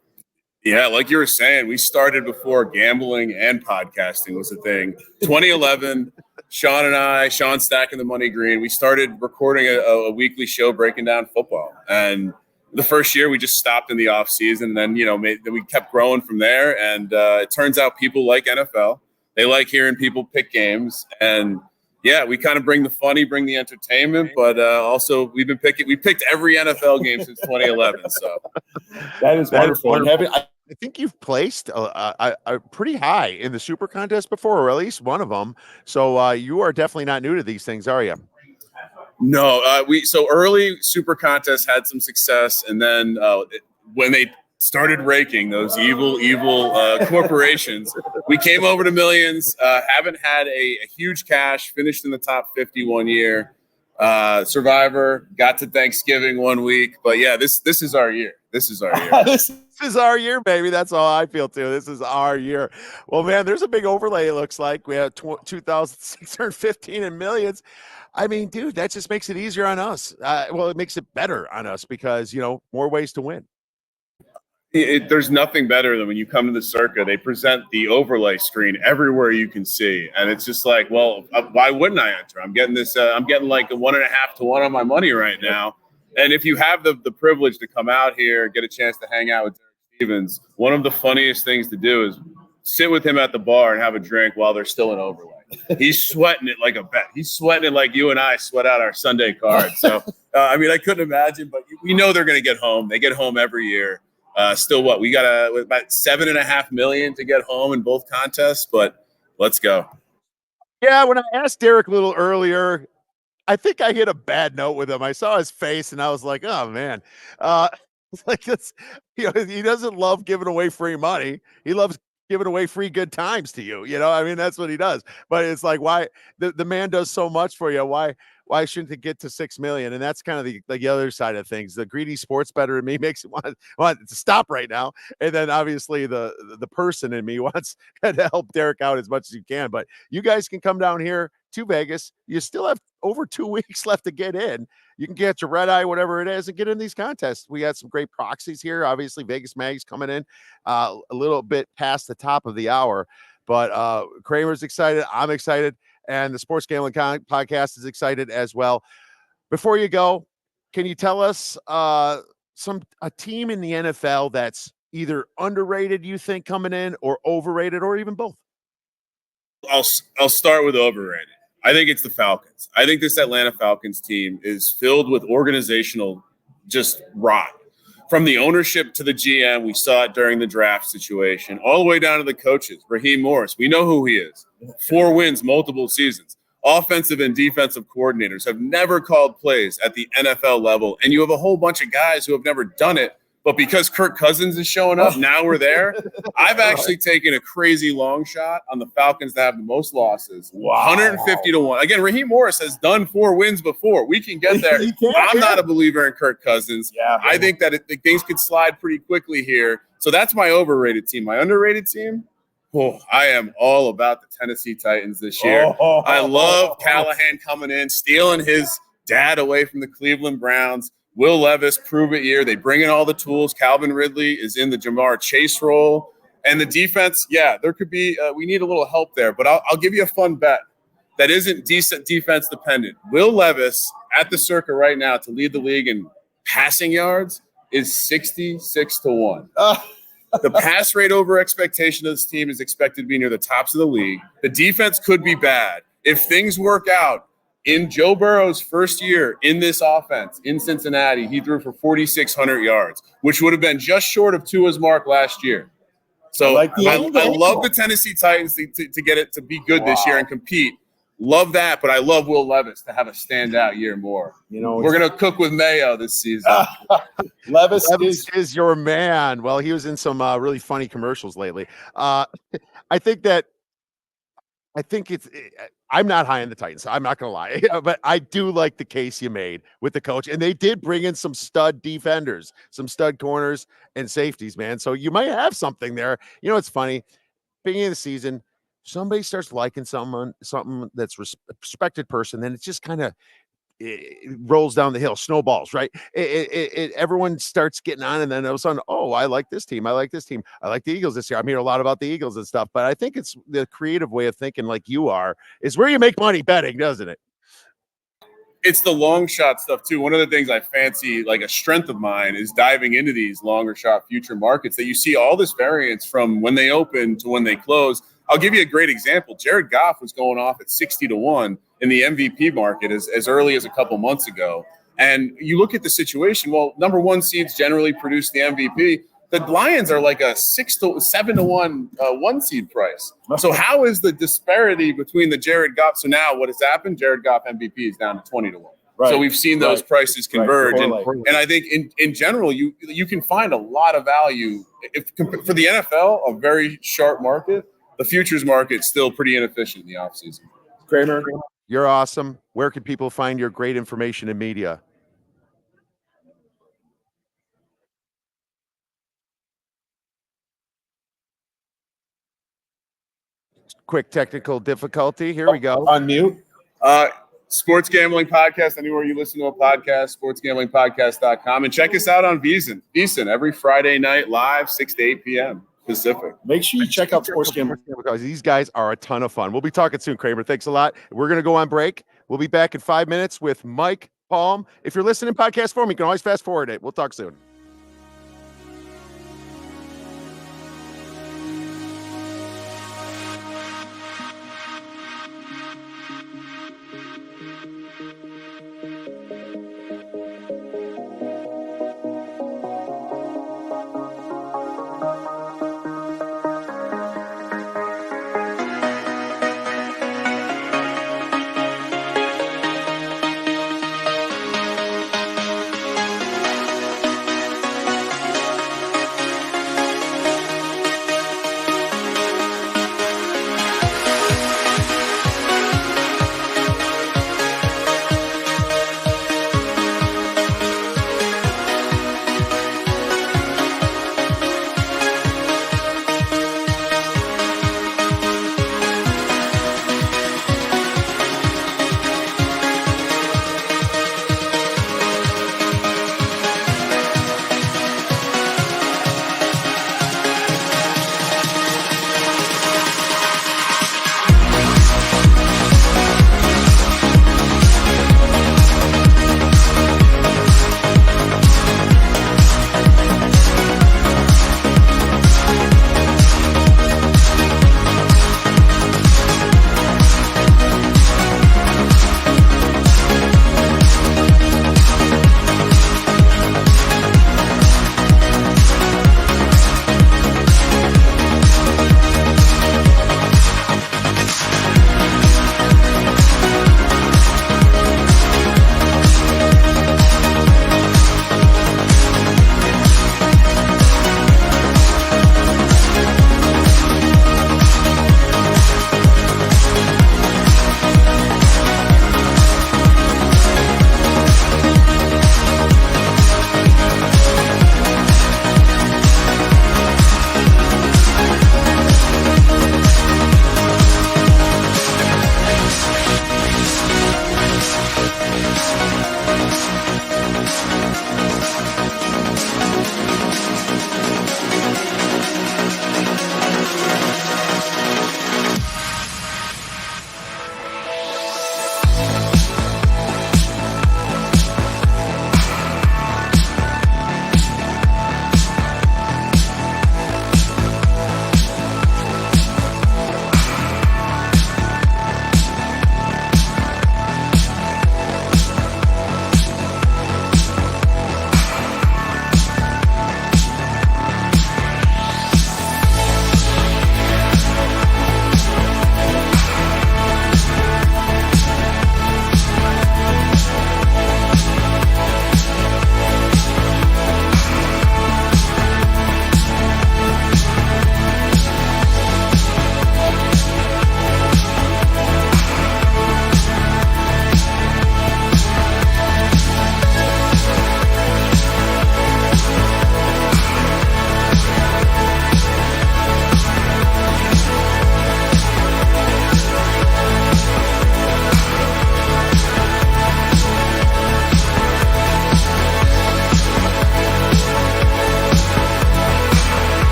Yeah, like you were saying, we started before gambling and podcasting was a thing. 2011, Sean Stacking the Money Green, we started recording a weekly show breaking down football. And the first year we just stopped in the off season, and then we kept growing from there. And it turns out people like NFL. They like hearing people pick games, and yeah, we kind of bring the funny, bring the entertainment, but also we picked every NFL game since 2011. So that is wonderful. I think you've placed pretty high in the Super Contest before, or at least one of them. So you are definitely not new to these things, are you? No, so early Super Contests had some success, and then when they started raking those evil corporations, we came over to Millions. Haven't had a huge cash. Finished in the top 50 one year. Survivor got to Thanksgiving one week, but yeah, this is our year. This is our year. This is our year, baby. That's all I feel too. This is our year. Well, man, there's a big overlay. It looks like we have 2,615 in Millions. I mean, dude, that just makes it easier on us. It makes it better on us because, more ways to win. There's nothing better than when you come to the Circa, they present the overlay screen everywhere you can see. And it's just like, well, why wouldn't I enter? I'm getting this, I'm getting like a 1.5 to 1 on my money right now. And if you have the privilege to come out here, get a chance to hang out with Derek Stevens, one of the funniest things to do is sit with him at the bar and have a drink while they're still in overlay. He's sweating it like a bet. He's sweating it like you and I sweat out our Sunday card. So, I couldn't imagine, but we know they're going to get home. They get home every year. Still we got about $7.5 million to get home in both contests, but let's go. Yeah. When I asked Derek a little earlier, I think I hit a bad note with him. I saw his face and I was like, oh man, he doesn't love giving away free money. He loves giving away free good times to you. That's what he does. But it's like, why the man does so much for you. Why shouldn't it get to 6 million? And that's kind of the other side of things. The greedy sports bettor in me makes it want to stop right now. And then obviously the person in me wants to help Derek out as much as you can. But you guys can come down here to Vegas. You still have over 2 weeks left to get in. You can get your red eye, whatever it is, and get in these contests. We got some great proxies here. Obviously, Vegas Mag's coming in a little bit past the top of the hour. But Kramer's excited. I'm excited. And the Sports Gambling Podcast is excited as well. Before you go, can you tell us a team in the NFL that's either underrated, you think, coming in, or overrated, or even both? I'll start with overrated. I think it's the Falcons. I think this Atlanta Falcons team is filled with organizational just rot. From the ownership to the GM, we saw it during the draft situation, all the way down to the coaches. Raheem Morris, we know who he is. 4 wins, multiple seasons. Offensive and defensive coordinators have never called plays at the NFL level, and you have a whole bunch of guys who have never done it. But because Kirk Cousins is showing up, now we're there. I've actually taken a crazy long shot on the Falcons to have the most losses. Wow. 150 to 1. Again, Raheem Morris has done 4 wins before. We can get there. I'm not a believer in Kirk Cousins. Yeah, I think that things could slide pretty quickly here. So that's my overrated team. My underrated team, I am all about the Tennessee Titans this year. I love Callahan coming in, stealing his dad away from the Cleveland Browns. Will Levis, prove it year. They bring in all the tools. Calvin Ridley is in the Jamar Chase role. And the defense, there could be we need a little help there. But I'll give you a fun bet that isn't decent defense dependent. Will Levis at the Circa right now to lead the league in passing yards is 66 to 1. The pass rate over expectation of this team is expected to be near the tops of the league. The defense could be bad. If things work out, in Joe Burrow's first year in this offense in Cincinnati, he threw for 4,600 yards, which would have been just short of Tua's mark last year. So I love the Tennessee Titans to get it to be good this year and compete. Love that, but I love Will Levis to have a standout year more. We're going to cook with mayo this season. Levis is your man. Well, he was in some really funny commercials lately. I think it's I'm not high on the Titans. I'm not going to lie, but I do like the case you made with the coach. And they did bring in some stud defenders, some stud corners and safeties, man. So you might have something there. It's funny. Beginning of the season, somebody starts liking something that's respected person. Then it just kind of rolls down the hill, snowballs, right? Everyone starts getting on, and then all of a sudden, I like this team. I like this team. I like the Eagles this year. I'm hearing a lot about the Eagles and stuff, but I think it's the creative way of thinking, like you are, is where you make money betting, doesn't it? It's the long shot stuff too. One of the things I fancy, like a strength of mine, is diving into these longer shot future markets that you see all this variance from when they open to when they close. I'll give you a great example. Jared Goff was going off at 60 to 1 in the MVP market as early as a couple months ago. And you look at the situation, well, number 1 seeds generally produce the MVP. The Lions are like a 7 to 1 1 seed price. So how is the disparity between the Jared Goff? So now what has happened? Jared Goff MVP is down to 20 to 1. Right. So we've seen those prices converge. Right. And I think in general, you can find a lot of value. For the NFL, a very sharp market, the futures market's still pretty inefficient in the offseason. Kramer, you're awesome. Where can people find your great information and media? Quick technical difficulty. Here we go. Unmute. Sports Gambling Podcast, anywhere you listen to a podcast, sportsgamblingpodcast.com. And check us out on VSiN every Friday night live, 6 to 8 p.m. Pacific. Make sure you check out Sports Gambling because these guys are a ton of fun. We'll be talking soon, Kramer. Thanks a lot. We're going to go on break. We'll be back in 5 minutes with Mike Palm. If you're listening in podcast form, you can always fast forward it. We'll talk soon.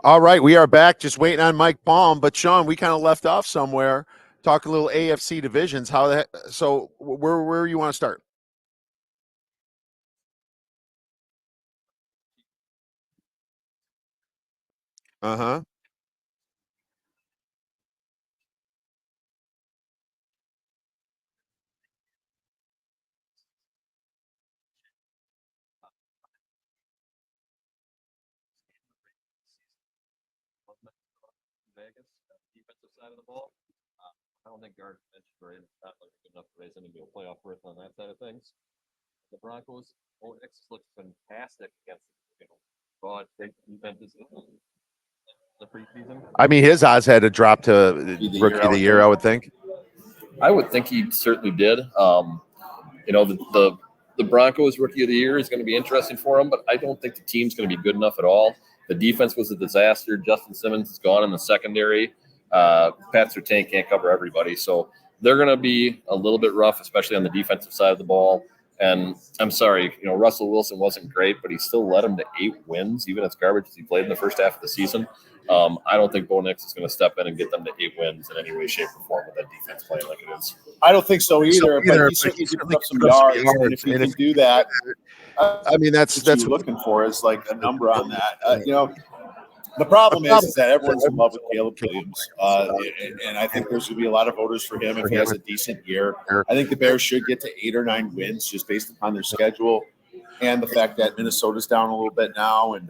All right, we are back. Just waiting on Mike Palm, but Sean, we kind of left off somewhere talking a little AFC divisions. How that? So where you want to start? Uh-huh. Vegas, defensive side of the ball. I don't think Gardner Minshew or not like good enough to raise any playoff berth on that side of things. The Broncos, X looks fantastic against broad defenses in the preseason. I mean, his odds had to drop to rookie of the year, I would think. I would think he certainly did. The Broncos rookie of the year is going to be interesting for him, but I don't think the team's going to be good enough at all. The defense was a disaster. Justin Simmons is gone in the secondary. Pat Surtain can't cover everybody, so they're going to be a little bit rough, especially on the defensive side of the ball. And I'm sorry, Russell Wilson wasn't great, but he still led them to 8 wins, even as garbage as he played in the first half of the season. I don't think Bo Nix is going to step in and get them to 8 wins in any way, shape, or form with that defense playing like it is. I don't think so either. But he certainly did put up some yards. And if he can do that, I mean, that's what you're looking for is like a number on that. The problem is that everyone's in love with Caleb Williams, and I think there's going to be a lot of voters for him if he has a decent year. I think the Bears should get to 8 or 9 wins just based upon their schedule and the fact that Minnesota's down a little bit now, and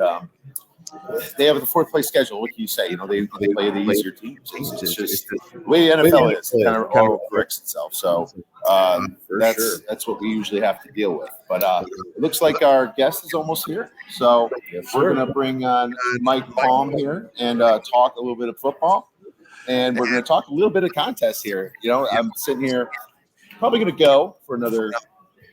they have the 4th place schedule. What can you say? They play the easier teams. It's just the way the NFL is. It kind of corrects itself. So that's what we usually have to deal with. But it looks like our guest is almost here. So we're going to bring on Mike Palm here and talk a little bit of football. And we're going to talk a little bit of contest here. I'm sitting here probably going to go for another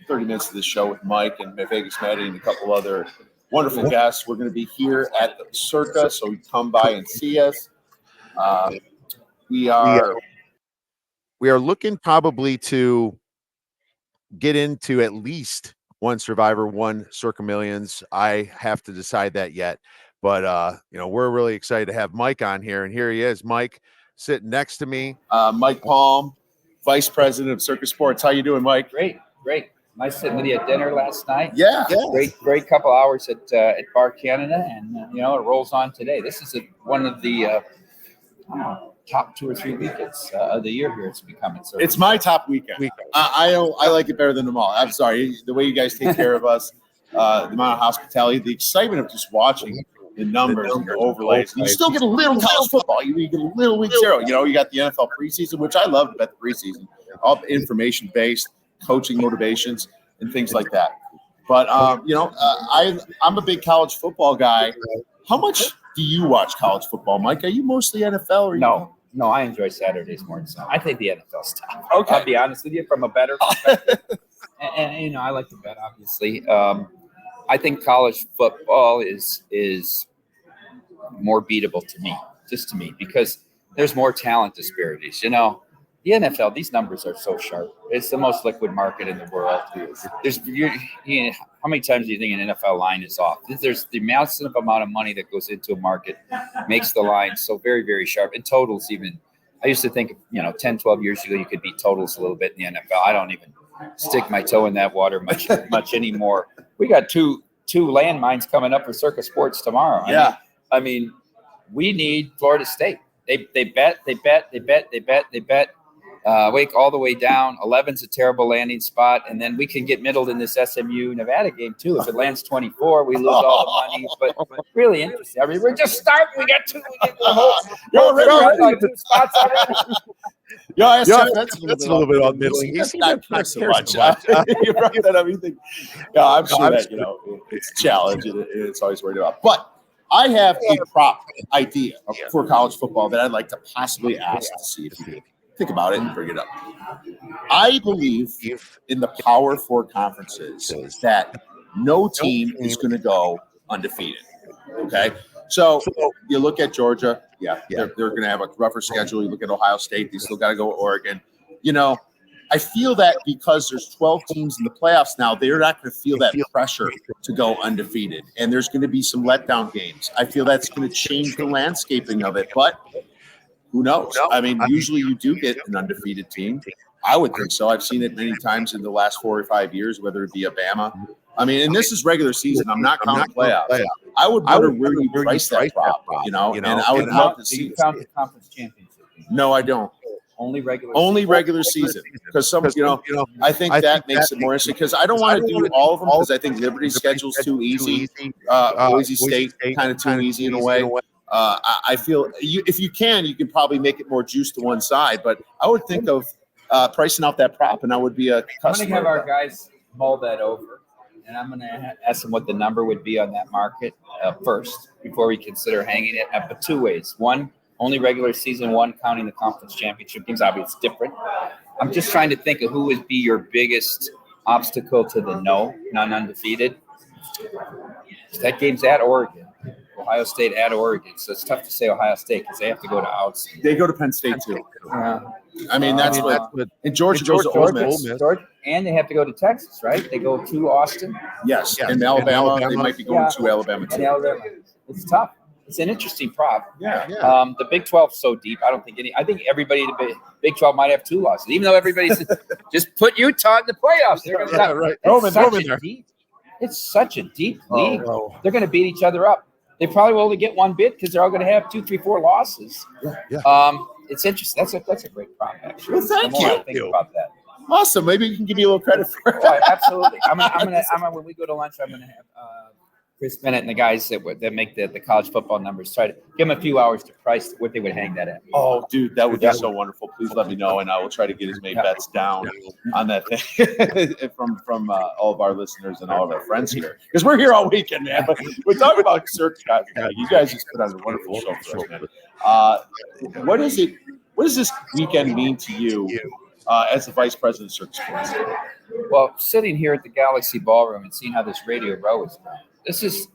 30 minutes of this show with Mike and Vegas Matty and a couple other wonderful guests. We're going to be here at the Circa, so you come by and see us. We are looking probably to get into at least one Survivor, one Circa Millions. I have to decide that yet, but we're really excited to have Mike on here, and here he is, Mike, sitting next to me. Mike Palm, Vice President of Circa Sports. How you doing, Mike? Great. Nice sitting with you at dinner last night. Yeah. Great couple hours at Bar Canada, and it rolls on today. This is one of the top 2 or 3 weekends of the year here. It's becoming. So it's my top weekend. I like it better than them all. I'm sorry, the way you guys take care of us, the amount of hospitality, the excitement of just watching the numbers and the overlays. You still get a little college football. You get a little week 0. You got the NFL preseason, which I love to bet the preseason, all information based. Coaching motivations and things like that. But, I'm a big college football guy. How much do you watch college football, Mike? Are you mostly NFL? Or No, I enjoy Saturdays more than Sunday. I think the NFL's tough. Okay. I'll be honest with you from a better perspective. and I like to bet, obviously. I think college football is more beatable to me, because there's more talent disparities. The NFL, these numbers are so sharp. It's the most liquid market in the world. How many times do you think an NFL line is off? There's the massive amount of money that goes into a market makes the line so very, very sharp. And totals even. I used to think, 10, 12 years ago, you could beat totals a little bit in the NFL. I don't even stick my toe in that water much anymore. We got two landmines coming up for Circa Sports tomorrow. I mean, we need Florida State. They bet. Wake all the way down. 11's a terrible landing spot, and then we can get middled in this SMU Nevada game too. If it lands 24, we lose all the money. But really interesting. I mean, we're just starting. We got 2. We get the whole. Like 2 spots already. That's a little bit on middling. He's not so much. You brought that up. You think? Yeah, I'm sure that it's a challenge and it's always worried about. But I have a prop idea for college football that I'd like to possibly ask to see if you think about it and bring it up. I believe in the Power 4 conferences that no team is going to go undefeated. Okay, so you look at Georgia. They're going to have a rougher schedule. You look at Ohio State. They still got to go Oregon. I feel that because there's 12 teams in the playoffs now, they're not going to feel that pressure to go undefeated. And there's going to be some letdown games. I feel that's going to change the landscaping of it. But who knows? I mean, usually you do get an undefeated team. I would think so. I've seen it many times in the last 4 or 5 years, whether it be Alabama. I mean, and this is regular season. I'm not counting playoffs. I would wonder where you price that prop, and I would love to see. You count the conference championship. No, I don't. Only regular season, because some, I think that makes it more interesting. Because I don't want to do all of them, because I think Liberty's schedule's too easy. Boise State kind of too easy in a way. I feel if you can probably make it more juice to one side. But I would think of pricing out that prop, and I would be a customer. I'm going to have our guys mull that over, and I'm going to ask them what the number would be on that market first before we consider hanging it. But two ways: one, only regular season, one counting the conference championship games. Obviously, it's different. I'm just trying to think of who would be your biggest obstacle to the non-undefeated. That game's at Oregon. Ohio State at Oregon. So it's tough to say Ohio State because they have to go to outstate. They go to Penn State, too. I mean, that's what – and Georgia goes to Ole Miss. Georgia, and they have to go to Texas, right? They go to Austin. Yes, and Alabama. They might be going to Alabama, too. It's tough. It's an interesting prop. Yeah. The Big 12 is so deep. I think everybody in the Big 12 might have 2 losses, even though everybody says just put Utah in the playoffs. They're it's such a deep league. They're going to beat each other up. They probably will only get one bid because they're all going to have 2, 3, 4 losses. It's interesting. That's a great prop, actually. Well, thank you. Think about that. Awesome. Maybe you can give me a little credit for it. Oh, absolutely. I'm gonna when we go to lunch, I'm gonna have Chris Bennett and the guys that make the college football numbers try to give them a few hours to price what they would hang that at. Oh, dude, that would be so wonderful. Please let me know, and I will try to get as many bets down on that thing from all of our listeners and all of our friends here, because we're here all weekend, man. But we're talking about circus guys. You guys just put on a wonderful show for us, man. What does this weekend mean to you as the vice president of Circus Sports? Well, sitting here at the Galaxy Ballroom and seeing how this Radio Row is going. This is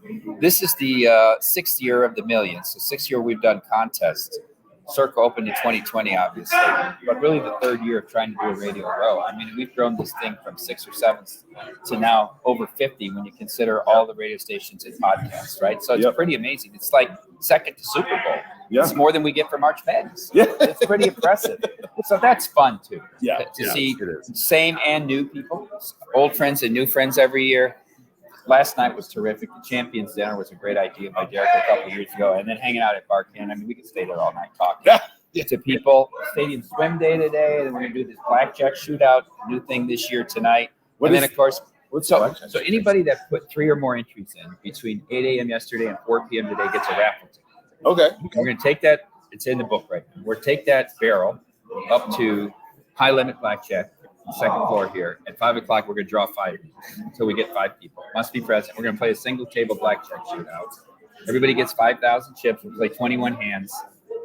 the 6th year of the Millions. So 6th year we've done contests. Circa opened in 2020, obviously, but really the 3rd year of trying to do a Radio Row. I mean, we've grown this thing from 6 or 7 to now over 50 when you consider all the radio stations and podcasts, right? So it's pretty amazing. It's like second to Super Bowl. Yeah. It's more than we get for March Madness. Yeah. It's pretty impressive. So that's fun, too. Yeah. To see same and new people, old friends and new friends every year. Last night was terrific. The Champions Dinner was a great idea by Derek a couple of years ago. And then hanging out at Barcan. I mean, we could stay there all night talking to people. Stadium Swim Day today. And then we're going to do this blackjack shootout, new thing this year tonight. Then, of course, so anybody that put 3 or more entries in between 8 a.m. yesterday and 4 p.m. today gets a raffle ticket. Okay. We're going to take that. It's in the book right now. We're take that barrel up to high limit blackjack. Second floor here. At 5 o'clock, we're going to draw 5 until we get 5 people. Must be present. We're going to play a single table blackjack shootout. Everybody gets 5,000 chips. We'll play 21 hands.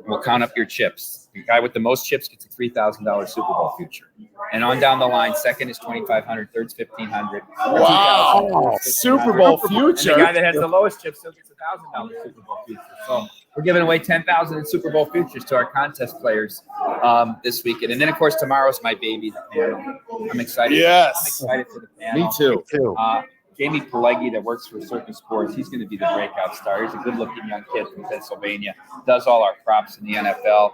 We'll count up your chips. The guy with the most chips gets a $3,000 Super Bowl future. And on down the line, second is $2,500, third's $1,500. Wow! Super Bowl future. And the guy that has the lowest chips still gets a $1,000 Super Bowl future. So we're giving away 10,000 in Super Bowl futures to our contest players this weekend. And then, of course, tomorrow's my baby, the panel. I'm excited. Yes. I'm excited for the panel. Me too. Jamie Pileggi that works for Circus Sports, he's going to be the breakout star. He's a good-looking young kid from Pennsylvania, does all our props in the NFL.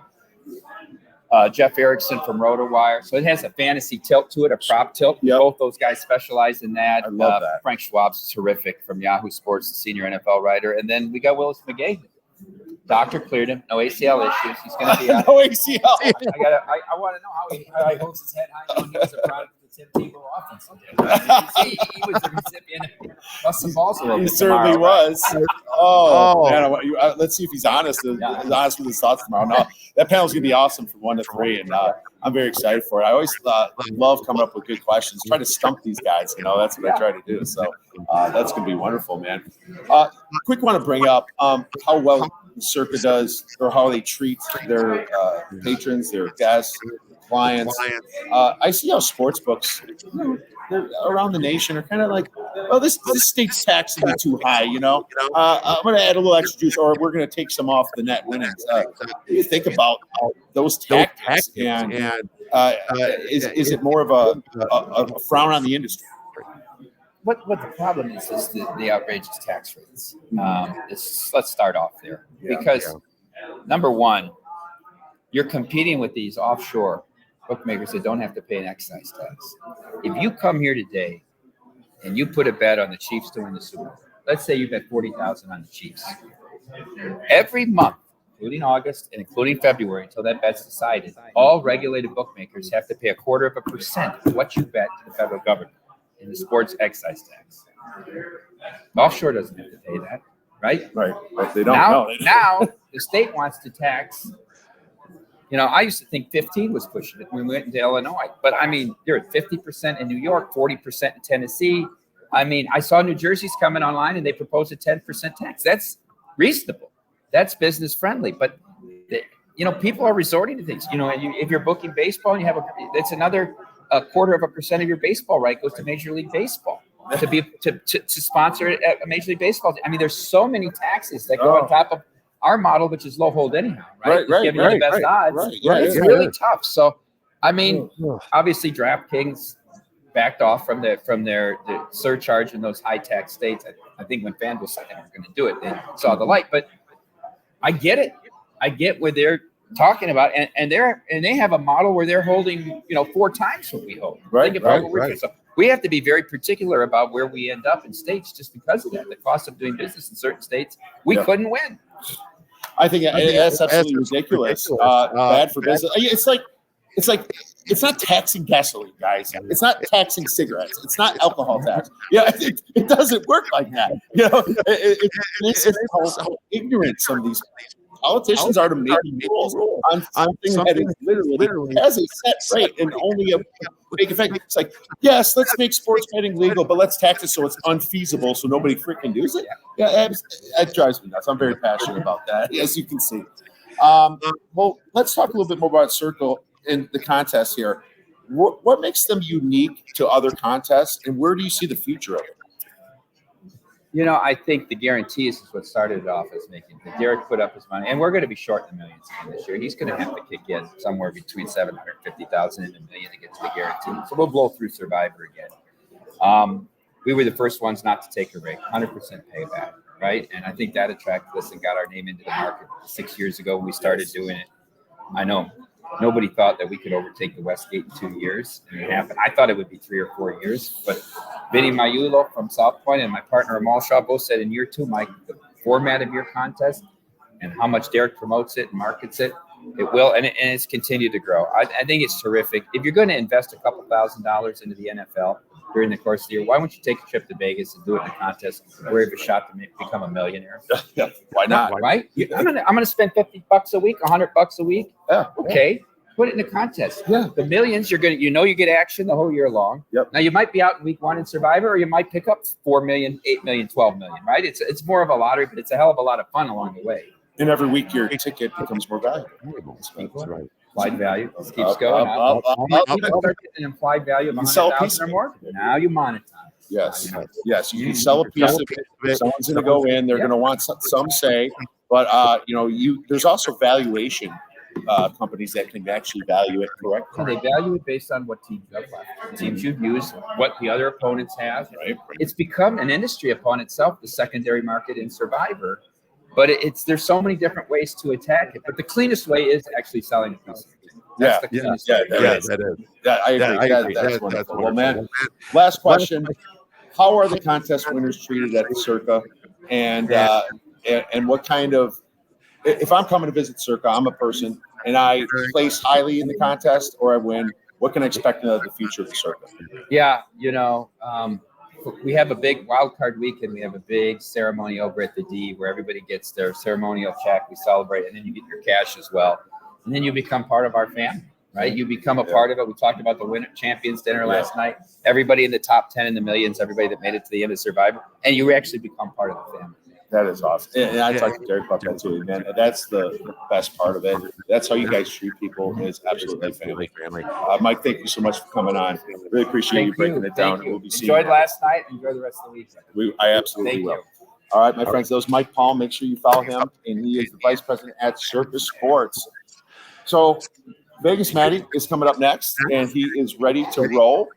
Jeff Erickson from RotoWire. So it has a fantasy tilt to it, a prop tilt. Yep. Both those guys specialize in that. I love that. Frank Schwab's terrific from Yahoo Sports, the senior NFL writer. And then we got Willis McGahee. Doctor cleared him. No ACL issues. He's going to be no ACL. I want to know how he holds his head high knowing he was a product of the Tim Tebow offense. He was the recipient of bust some balls a little bit. He certainly was. Right? Oh, man. Let's see if he's honest. He's honest with his thoughts tomorrow. No, that panel's going to be awesome from 1 to 3. And I'm very excited for it. I always love coming up with good questions. Try to stump these guys. That's what I try to do. So that's going to be wonderful, man. Quick want to bring up how well Circa does, or how they treat their patrons, their guests, clients. I see how sports books around the nation are kind of like well, this state's taxing me too high, I'm going to add a little extra juice, or we're going to take some off the net winnings. What do you think about those tactics? And is it more of a frown on the industry? What the problem is the outrageous tax rates. Let's start off there because number one, you're competing with these offshore bookmakers that don't have to pay an excise tax. If you come here today and you put a bet on the Chiefs to win the Super Bowl, let's say you bet $40,000 on the Chiefs. Every month, including August and including February, until that bet's decided, all regulated bookmakers have to pay 0.25% of what you bet to the federal government in the sports excise tax. Offshore doesn't have to pay that, right? Right. They don't. Now the state wants to tax. I used to think 15 was pushing it when we went into Illinois, but I mean, you're at 50% in New York, 40% in Tennessee. I mean, I saw New Jersey's coming online and they proposed a 10% tax. That's reasonable. That's business friendly, but people are resorting to things. If you're booking baseball and that's another 0.25% of your baseball right goes to Major League Baseball to sponsor a Major League Baseball. I mean, there's so many taxes that go on top of our model, which is low hold anyhow, right? Give you the best odds. It's really tough. So, I mean, obviously, DraftKings backed off from their surcharge in those high tax states. I think when FanDuel said they weren't going to do it, they saw the light. But I get it. I get what they're talking about, and they have a model where they're holding 4 times what we hold. Right. So we have to be very particular about where we end up in states just because of that. The cost of doing business in certain states, we couldn't win. I think that's absolutely ridiculous. Bad for business. It's not taxing gasoline, guys. It's not taxing cigarettes. It's not alcohol tax. It doesn't work like that. It's how ignorant some of these politicians are to make rules on something that is literally has a set rate and only a big effect. It's like, yes, let's make sports betting legal, but let's tax it so it's unfeasible so nobody freaking does it. That drives me nuts. I'm very passionate about that, as you can see. Well, let's talk a little bit more about Circle and the contest here. What makes them unique to other contests, and where do you see the future of it? I think the guarantees is what started it off as making. Derek put up his money, and we're going to be short in the millions again this year. He's going to have to kick in somewhere between 750,000 and $1 million to get to the guarantee. So we'll blow through Survivor again. We were the first ones not to take a rate, 100% payback, right? And I think that attracted us and got our name into the market 6 years ago when we started doing it. I know nobody thought that we could overtake the Westgate in 2 years, and it happened. I thought it would be 3 or 4 years, but Vinny Mayulo from South Point and my partner Amal Shaw both said in year 2, Mike, the format of your contest and how much Derek promotes it and markets it, it will, and it's continued to grow. I think it's terrific. If you're going to invest a couple $1,000s into the NFL during the course of the year, why don't you take a trip to Vegas and do it in a contest where you have a shot to become a millionaire? Yeah, why not? Right? I'm gonna spend $50 a week, $100 a week. Yeah. Okay. Put it in a contest. Yeah. The millions, you get action the whole year long. Yep. Now you might be out in week 1 in Survivor, or you might pick up 4 million, 8 million, 12 million, right? It's more of a lottery, but it's a hell of a lot of fun along the way. And every week your ticket becomes more valuable. That's right. Implied value keeps going up. People start getting an implied value of 100,000 or more. Now you monetize. Yes. You can sell a piece of it. Someone's going to go in. They're going to want some say, but there's also valuation companies that can actually value it correctly. So they value it based on what teams you have left. Teams you've used, what the other opponents have. Right. It's become an industry upon itself, the secondary market in Survivor. But there's so many different ways to attack it. But the cleanest way is actually selling a piece of it. That's the cleanest way. That is. I agree. That's wonderful. Well, man, last question. How are the contest winners treated at the Circa? And what kind of, if I'm coming to visit Circa, I'm a person, and I place highly in the contest or I win, what can I expect in the future of the Circa? Yeah, we have a big wild card weekend. We have a big ceremony over at the D where everybody gets their ceremonial check. We celebrate, and then you get your cash as well. And then you become part of our family, right? You become a part of it. We talked about the winner champions dinner last night. Everybody in the top 10 in the millions, everybody that made it to the end of Survivor, and you actually become part of the family. That is awesome. And I talked to Derek about that too, man. That's the best part of it. That's how you guys treat people, is absolutely family. Mike, thank you so much for coming on. Really appreciate you breaking it down. We'll be seeing you. Enjoyed last night. Enjoy the rest of the week. I absolutely will. All right, my friends, that was Mike Palm. Make sure you follow him, and he is the vice president at Circus Sports. So Vegas Matty is coming up next, and he is ready to roll.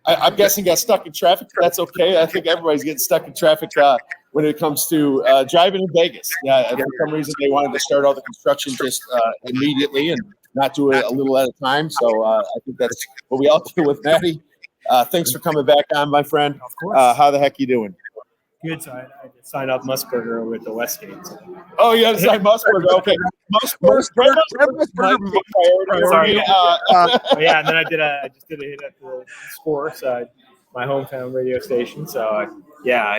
I'm guessing got stuck in traffic. That's okay. I think everybody's getting stuck in traffic when it comes to driving in Vegas. Yeah, for some reason they wanted to start all the construction just immediately and not do it a little at a time. So I think that's what we all do with Matty. Thanks for coming back on, my friend. Of course. How the heck you doing? Good. So I signed up Musburger with the Westgate. Oh, you got to sign Musburger. Okay. Musburger. Sorry. Yeah, and then I just did a hit at the Sports, my hometown radio station. So I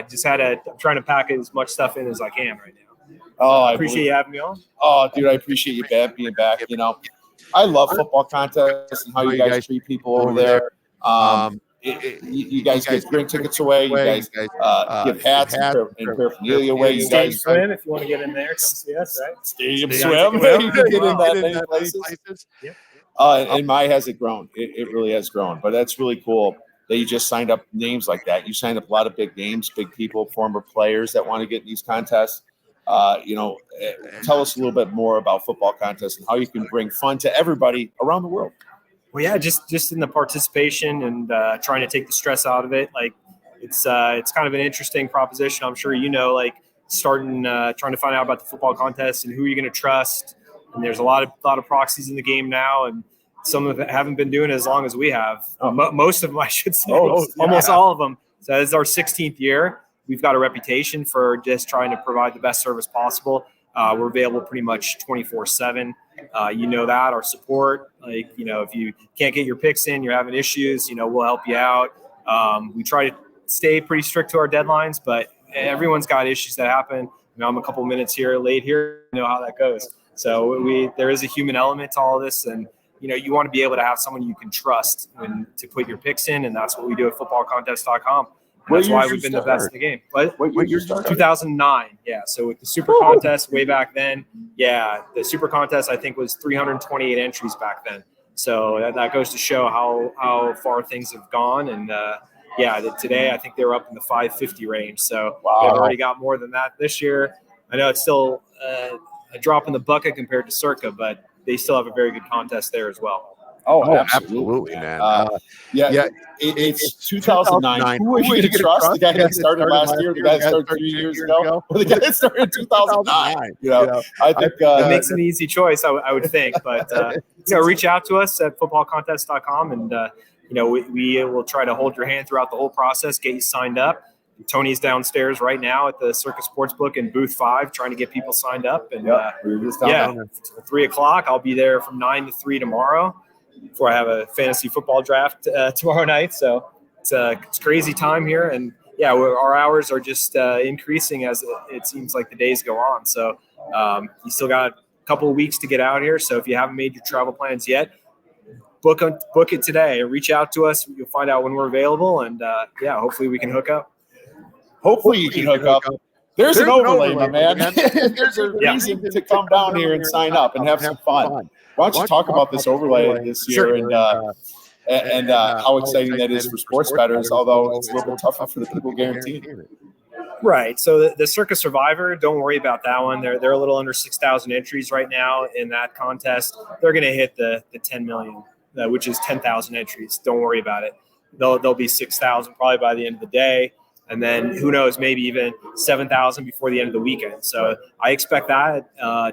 just I'm trying to pack as much stuff in as I can right now. Oh, I appreciate you having me on. Oh, dude, I appreciate you being back. You know, I love football contests and how you guys treat people over there. You guys give drink tickets away. You guys give hats and paraphernalia away. You guys swim if you want to get in there. Come see us, right? Stadium swim. You can get in that many places. Yeah. And my has it grown. It really has grown. But that's really cool that you just signed up names like that. You signed up a lot of big names, big people, former players that want to get in these contests. Tell us a little bit more about football contests and how you can bring fun to everybody around the world. Well, yeah, just in the participation and trying to take the stress out of it. Like it's kind of an interesting proposition. I'm sure like starting trying to find out about the football contest and who you're going to trust. And there's a lot of proxies in the game now, and some of them haven't been doing it as long as we have. Most of them, I should say, almost all of them. So it's our 16th year. We've got a reputation for just trying to provide the best service possible. We're available pretty much 24/7. That our support, if you can't get your picks in, you're having issues, we'll help you out. We try to stay pretty strict to our deadlines, but everyone's got issues that happen. I'm a couple minutes late here, how that goes. So there is a human element to all this, and you want to be able to have someone you can trust to put your picks in, and that's what we do at footballcontest.com. That's why we've been the best in the game. What year started? 2009. Yeah. So with the Super Contest way back then, the Super Contest I think was 328 entries back then. So that goes to show how far things have gone. And today I think they were up in the 550 range. So they've already got more than that this year. I know it's still a drop in the bucket compared to Circa, but they still have a very good contest there as well. Oh, absolutely, man. It's 2009. Who are you going to trust? The guy that started last year, the guy that started 3 years ago, or the guy that started in 2009? I think it makes an easy choice, I would think. But reach out to us at footballcontest.com, and we will try to hold your hand throughout the whole process, get you signed up. Tony's downstairs right now at the Circus Sportsbook in booth 5, trying to get people signed up. And 3:00, I'll be there from 9 to 3 tomorrow. Before I have a fantasy football draft tomorrow night. So it's crazy time here. And our hours are just increasing as it seems like the days go on. So you still got a couple of weeks to get out here. So if you haven't made your travel plans yet, book it today and reach out to us. You'll find out when we're available. And hopefully we can hook up. Hopefully you can hook up. There's an overlay, my man. There's a reason to come down here and sign up and have some fun. Why don't you talk about this overlay this year and how exciting that is for sports bettors, although it's a little bit tougher for the people guaranteed. Right. So the Circus Survivor, don't worry about that one. They're a little under 6,000 entries right now in that contest. They're going to hit the 10 million, which is 10,000 entries. Don't worry about it. They'll be 6,000 probably by the end of the day. And then who knows, maybe even 7,000 before the end of the weekend. So I expect that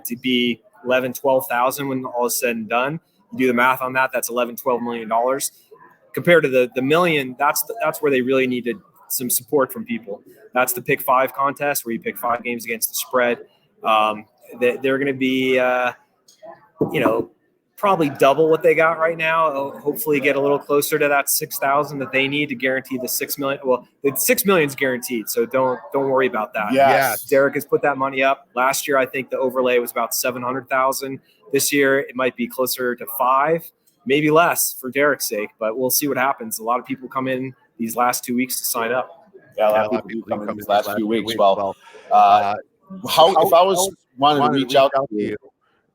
to be 11, 12,000 when all is said and done. You do the math on that, that's $11-12 million. Compared to the million, that's where they really needed some support from people. That's the pick 5 contest where you pick 5 games against the spread. They're going to be, probably double what they got right now. They'll hopefully get a little closer to that 6,000 that they need to guarantee the 6 million. Well, the 6 million is guaranteed, so don't worry about that. Yes. Derek has put that money up. Last year, I think the overlay was about 700,000. This year, it might be closer to 5, maybe less for Derek's sake, but we'll see what happens. A lot of people come in these last 2 weeks to sign up. Yeah, a lot of people do come in these last few weeks. Well, if I was wanting to reach out to you,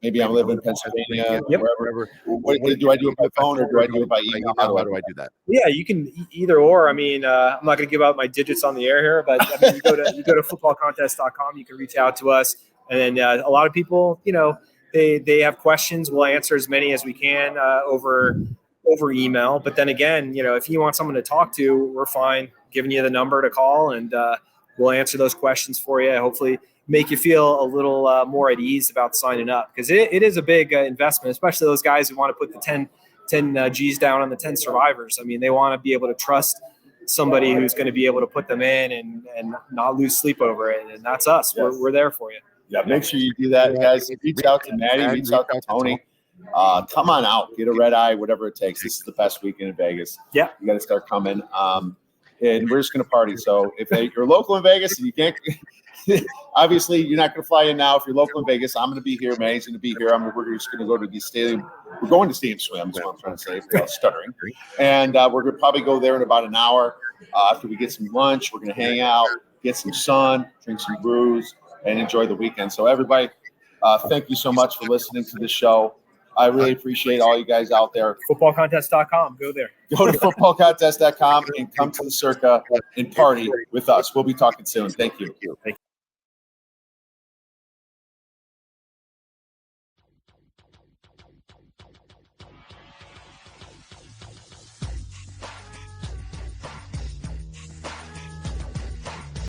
maybe I'm living in Pennsylvania, wherever. What do I do it by phone or do I do it by email? How do I do that? Yeah, you can either or. I mean, I'm not going to give out my digits on the air here, but I mean, you go to footballcontest.com. You can reach out to us, and then a lot of people, they have questions. We'll answer as many as we can over email. But then again, if you want someone to talk to, we're fine giving you the number to call, and we'll answer those questions for you. Hopefully make you feel a little more at ease about signing up, because it is a big investment, especially those guys who want to put the 10 G's down on the 10 survivors. I mean, they want to be able to trust somebody who's going to be able to put them in and not lose sleep over it. And that's us. Yes. We're there for you. Yeah, make sure you do that, guys. Reach out to Matty, reach out to Tony. Come on out, get a red eye, whatever it takes. This is the best weekend in Vegas. Yeah, you got to start coming. And we're just going to party. So if you're local in Vegas and you can't, obviously you're not going to fly in now. If you're local in Vegas, I'm going to be here. Manny's going to be here. We're just going to go to the stadium. We're going to Stadium Swim. That's what I'm trying to say without stuttering. And we're going to probably go there in about an hour. After we get some lunch, we're going to hang out, get some sun, drink some brews, and enjoy the weekend. So everybody, thank you so much for listening to the show. I really appreciate all you guys out there. Footballcontest.com. Go there. Go to footballcontest.com and come to the Circa and party with us. We'll be talking soon. Thank you.